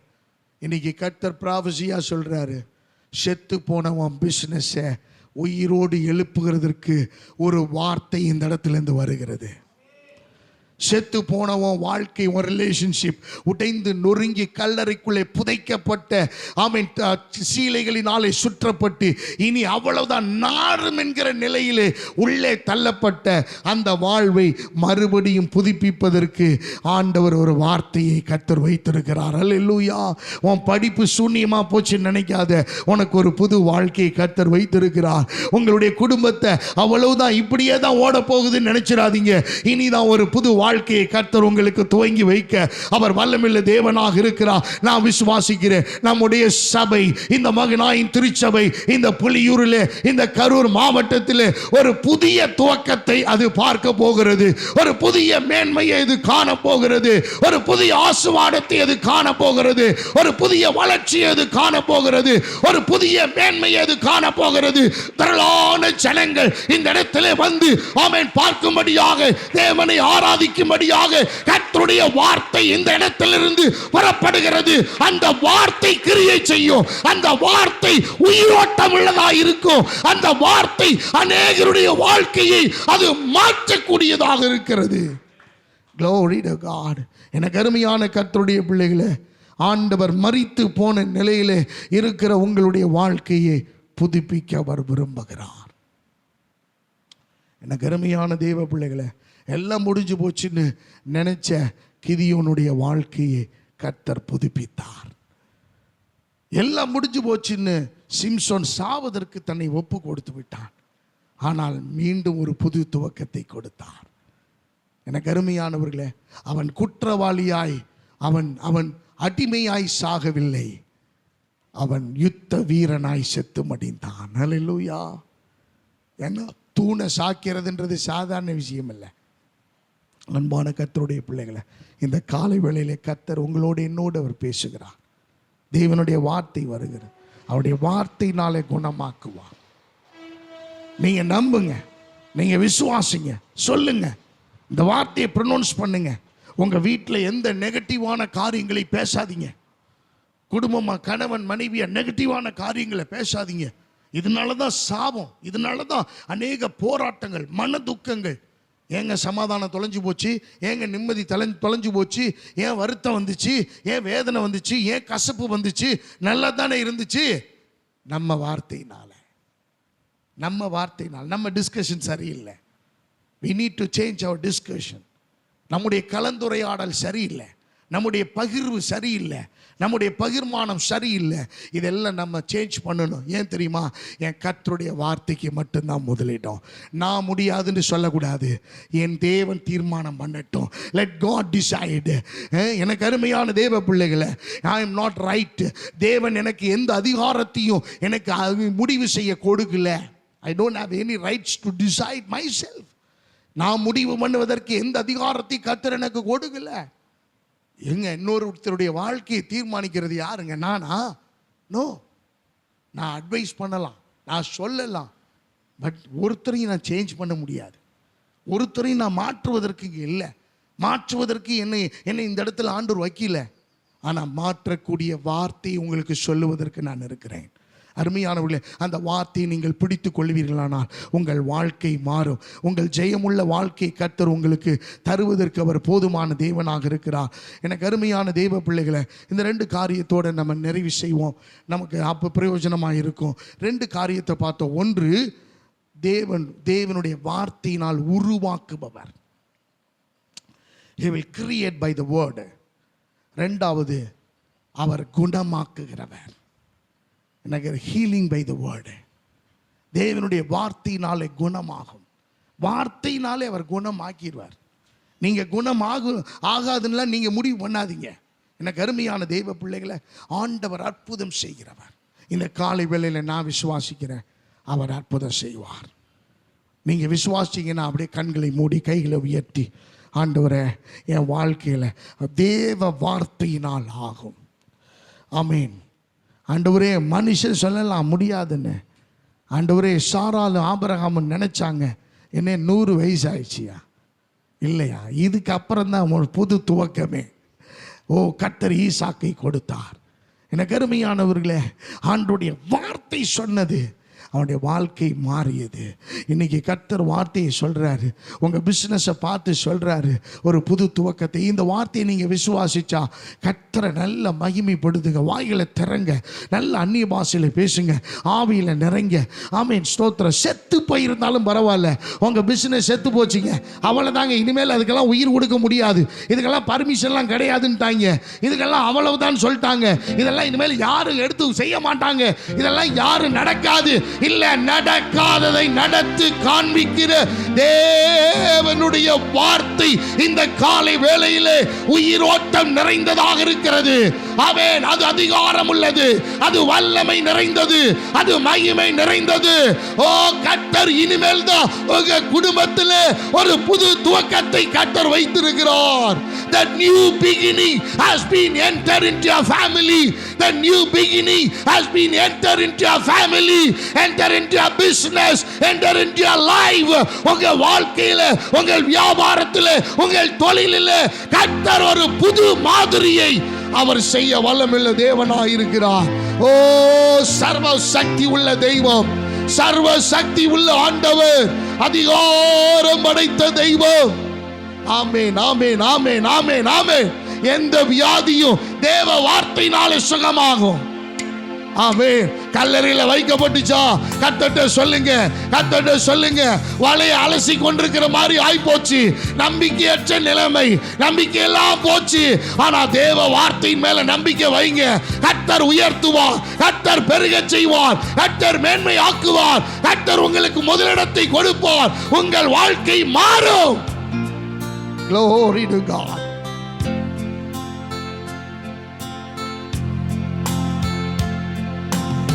இன்னைக்கு கர்த்தர் ப்ராஃபஸியா சொல்றாரு, செத்து போனவன் பிசினஸ உயிரோடு எழுப்புகிறதற்கு ஒரு வார்த்தை இந்த இடத்துல இருந்து வருகிறது. செத்து போனவன் வாழ்க்கை, ஒரு ரிலேஷன்ஷிப் உடைந்து நொறுங்கி கல்லறைக்குள்ளே புதைக்கப்பட்ட ஆமென் சீலைகளினாலே சுற்றப்பட்டு இனி அவ்வளவுதான் நாரும் என்கிற நிலையிலே உள்ளே தள்ளப்பட்ட அந்த வாழ்வை மறுபடியும் புதுப்பிப்பதற்கு ஆண்டவர் ஒரு வார்த்தையை கர்த்தர் வைத்திருக்கிறார். அல்லேலூயா. உன் படிப்பு சூன்யமா போச்சு நினைக்காத, உனக்கு ஒரு புது வாழ்க்கையை கர்த்தர் வைத்திருக்கிறார். உங்களுடைய குடும்பத்தை அவ்வளவுதான் இப்படியே தான் ஓட போகுதுன்னு நினைச்சிடாதீங்க. இனிதான் ஒரு புது வாழ்க்கையை கர்த்தர் உங்களுக்கு துவங்கி வைக்க அவர் வல்லமையுள்ள தேவனாக இருக்கிறார். நான் விசுவாசிக்கிறேன். நம்முடைய சபை, இந்த மகனாயின் திருச்சபை, இந்த புலியூரிலே, இந்த கரூர் மாவட்டத்திலே ஒரு புதிய துவக்கத்தை அது பார்க்க போகிறது. ஒரு புதிய மேன்மையை இது காண போகிறது. ஒரு புதிய ஆசீர்வாதத்தை அது காண போகிறது. ஒரு புதிய வளர்ச்சியை அது காண போகிறது. ஒரு புதிய மேன்மையை அது காண போகிறது. திரளான ஜனங்கள் இந்த இடத்திலே வந்து ஆமென் பார்க்கும்படியாக, தேவனை ஆராதிக்கும்படியாக கர்த்தருடைய வார்த்தை இந்த இடத்திலிருந்து புறப்படுகிறது. அந்த வார்த்தை கிரியை செய்யும். அந்த வார்த்தை உயிரோட்டம் உள்ளதாக இருக்கும். அந்த வார்த்தை அநேகருடைய வாழ்க்கையை அது மாற்றக்கூடியதாக இருக்கிறது. Glory to God. எனக்கு அருமையான கர்த்தருடைய பிள்ளைகளே, ஆண்டவர் மரித்து போன நிலையிலே இருக்கிற உங்களுடைய வாழ்க்கையை புதுப்பிக்க அவர் விரும்புகிறார். எனக்கு அருமையான தேவ பிள்ளைகளே, எல்லாம் முடிஞ்சு போச்சுன்னு நினைச்ச கிதியோனுடைய வாழ்க்கையை கர்த்தர் புதுப்பித்தார். எல்லாம் முடிஞ்சு போச்சுன்னு சிம்சோன் சாவதற்கு தன்னை ஒப்பு கொடுத்து விட்டான். ஆனால் மீண்டும் ஒரு புது துவக்கத்தை கொடுத்தார். எனக்கு அருமையானவர்களே, அவன் குற்றவாளியாய், அவன் அடிமையாய் சாகவில்லை, அவன் யுத்த வீரனாய் செத்து மடிந்தான். அல்லேலூயா. ஏன்னா தூணை சாக்கிறதுன்றது சாதாரண விஷயம் இல்லை. அன்பான கர்த்தருடைய பிள்ளைகளை, இந்த காலை வேளையிலே கர்த்தர் உங்களோடு என்னோடு அவர் பேசுகிறார். தேவனுடைய வார்த்தை வருகிறது. அவருடைய வார்த்தையினாலே குணமாக்குவார். நீங்க நம்புங்க, நீங்க விசுவாசிங்க, சொல்லுங்க, இந்த வார்த்தையை ப்ரொனவுன்ஸ் பண்ணுங்க. உங்க வீட்டில் எந்த நெகட்டிவான காரியங்களை பேசாதீங்க. குடும்பமா, கணவன் மனைவியா நெகட்டிவான காரியங்களை பேசாதீங்க. இதனால தான் சாபம், இதனால தான் அநேக போராட்டங்கள், மன துக்கங்கள். ஏங்க சமாதானம் தொலைஞ்சு போச்சு, ஏங்க நிம்மதி தொலைஞ்சு போச்சு, ஏன் வருத்தம் வந்துச்சு, ஏன் வேதனை வந்துச்சு, ஏன் கசப்பு வந்துச்சு? நல்லா தானே இருந்துச்சு. நம்ம வார்த்தையினால, நம்ம டிஸ்கஷன் சரியில்லை. we need to change our discussion. நம்முடைய கலந்துரையாடல் சரியில்லை, நம்முடைய பகிர்வு சரியில்லை, நம்முடைய பகிர்மானம் சரியில்லை. இதெல்லாம் நம்ம சேஞ்ச் பண்ணணும். ஏன் தெரியுமா? என் கர்த்தருடைய வார்த்தைக்கு மட்டும்தான் முதலிடம். நான் முடியாதுன்னு சொல்லக்கூடாது. என் தேவன் தீர்மானம் பண்ணட்டும். Let God decide. எனக்கு அருமையான தேவ பிள்ளைகளை, ஐ எம் நாட் ரைட். தேவன் எனக்கு எந்த அதிகாரத்தையும் எனக்கு முடிவு செய்ய கொடுக்கல. I don't have any rights to decide myself. நான் முடிவு பண்ணுவதற்கு எந்த அதிகாரத்தையும் கர்த்தர் எனக்கு கொடுக்கல. எங்க இன்னொருத்தருடைய வாழ்க்கையை தீர்மானிக்கிறது யாருங்க? நானா? நோ. நான் அட்வைஸ் பண்ணலாம், நான் சொல்லலாம், பட் ஒருத்தரையும் நான் சேஞ்ச் பண்ண முடியாது. ஒருத்தரையும் நான் மாற்றுவதற்கு இல்லை. மாற்றுவதற்கு என்னை இந்த இடத்துல ஆண்டவர் வைக்கல. ஆனால் மாற்றக்கூடிய வார்த்தை உங்களுக்கு சொல்லுவதற்கு நான் இருக்கிறேன். அருமையானவர்களே, அந்த வார்த்தையை நீங்கள் பிடித்து கொள்வீர்களானால் உங்கள் வாழ்க்கை மாறும். உங்கள் ஜெயமுள்ள வாழ்க்கை கர்த்தர் உங்களுக்கு தருவதற்கு அவர் போதுமான தேவனாக இருக்கிறார். எனக்கு அருமையான தேவ பிள்ளைகளை, இந்த 2 காரியத்தோடு நம்ம நிறைவு செய்வோம். நமக்கு அப்போ பிரயோஜனமாக இருக்கும். 2 காரியத்தை பார்த்தோம். ஒன்று, தேவனுடைய வார்த்தையினால் உருவாக்குபவர். He will create by the word. 2வது, அவர் குணமாக்குகிறவர். எனக்கு ஹீலிங் பை த வேர்டு. தேவனுடைய வார்த்தையினாலே குணமாகும். வார்த்தையினாலே அவர் குணமாக்கிடுவார். நீங்கள் ஆகாதுன்னா நீங்கள் முடிவு பண்ணாதீங்க. எனக்கு அருமையான தெய்வ பிள்ளைகளை, ஆண்டவர் அற்புதம் செய்கிறவர். இந்த காலை வேளையில் நான் விசுவாசிக்கிறேன், அவர் அற்புதம் செய்வார். நீங்கள் விசுவாசிங்கன்னா அப்படியே கண்களை மூடி கைகளை உயர்த்தி, ஆண்டவரே, என் வாழ்க்கையில் தேவ வார்த்தையினால் ஆகும். ஆமீன். ஆண்டவரே, மனுஷன் சொல்லலாம் முடியாதுன்னு. ஆண்டவரே, சாராலும் ஆபிரகாமும் நினச்சாங்க, என்ன 100 வயசு ஆயிடுச்சியா? இல்லையா, இதுக்கு அப்புறம் தான் ஒரு புது துவக்கமே. கர்த்தர் ஈசாக்கை கொடுத்தார். எனக்கு அருமையானவர்களே, ஆண்டவருடைய வார்த்தை சொன்னது, அவனுடைய வாழ்க்கை மாறியது. இன்னைக்கு கர்த்தர் வார்த்தையை சொல்கிறாரு, உங்கள் பிஸ்னஸை பார்த்து சொல்கிறாரு, ஒரு புது துவக்கத்தை. இந்த வார்த்தையை நீங்கள் விசுவாசிச்சா கர்த்தரை நல்ல மகிமைப்படுத்துங்க. வாய்களை திறங்க, நல்ல அந்நிய பாஷையில் பேசுங்க, ஆவியில் நிறைங்க. ஆமீன், ஸ்தோத்திரம். செத்து போயிருந்தாலும் பரவாயில்ல, உங்கள் பிஸ்னஸ் செத்து போச்சுங்க, அவ்வளோதாங்க, இனிமேல் அதுக்கெல்லாம் உயிர் கொடுக்க முடியாது, இதுக்கெல்லாம் பர்மிஷன்லாம் கிடையாதுன்ட்டாங்க, இதுக்கெல்லாம் அவ்வளவுதான் சொல்லிட்டாங்க, இதெல்லாம் இனிமேல் யாரும் எடுத்து செய்ய மாட்டாங்க, இதெல்லாம் யாரும் நடக்காது. இல்ல, நடக்காததை நடத்தி காண்பிக்கிற தேவனுடைய வார்த்தை இந்த காலை வேளையிலே உயிரோட்டம் நிறைந்ததாக இருக்கிறது. ஆமென். அது அதிகாரம் உள்ளது, அது வல்லமை நிறைந்தது, அது மகிமை நிறைந்தது. கர்த்தர் இனிமேல் தான் உங்க குடும்பத்தில் ஒரு புது துவக்கத்தை கர்த்தர் வைத்திருக்கிறார். The new beginning has been entered into your family. The new beginning has been entered into your family. Enter into your business, enter into your life. உங்கள் வாழ்க்கையில், உங்கள் வியாபாரத்தில், உங்கள் தொழிலில் கர்த்தர் ஒரு புது மாதிரியை அவர் செய்ய வல்லமுள்ள தேவனாய் இருக்கிறார். சர்வ சக்தி உள்ள தெய்வம், சர்வ சக்தி உள்ள ஆண்டவர், அதிகாரம் படைத்த தெய்வம். ஆமென், ஆமென், ஆமென், ஆமென், ஆமென். எந்த வியாதியும் தேவ வார்த்தையினாலே சுகமாகும். ஆமென். கல்லறையில் வைக்கப்பட்டுச்சா, கர்த்தர்ட்ட சொல்லுங்க, கர்த்தர்ட்ட சொல்லுங்க. வலையை அலசி கொண்டிருக்கிற மாதிரி ஆயிப்போச்சு, நம்பிக்கையற்ற நிலைமை, நம்பிக்கையெல்லாம் போச்சு. ஆனா தேவ வார்த்தையின் மேல நம்பிக்கை வைங்க. கர்த்தர் உயர்த்துவார், கர்த்தர் பெருக செய்வார், கர்த்தர் மேன்மை ஆக்குவார், கர்த்தர் உங்களுக்கு முதலிடத்தை கொடுப்பார். உங்கள் வாழ்க்கை மாறும். Glory to God.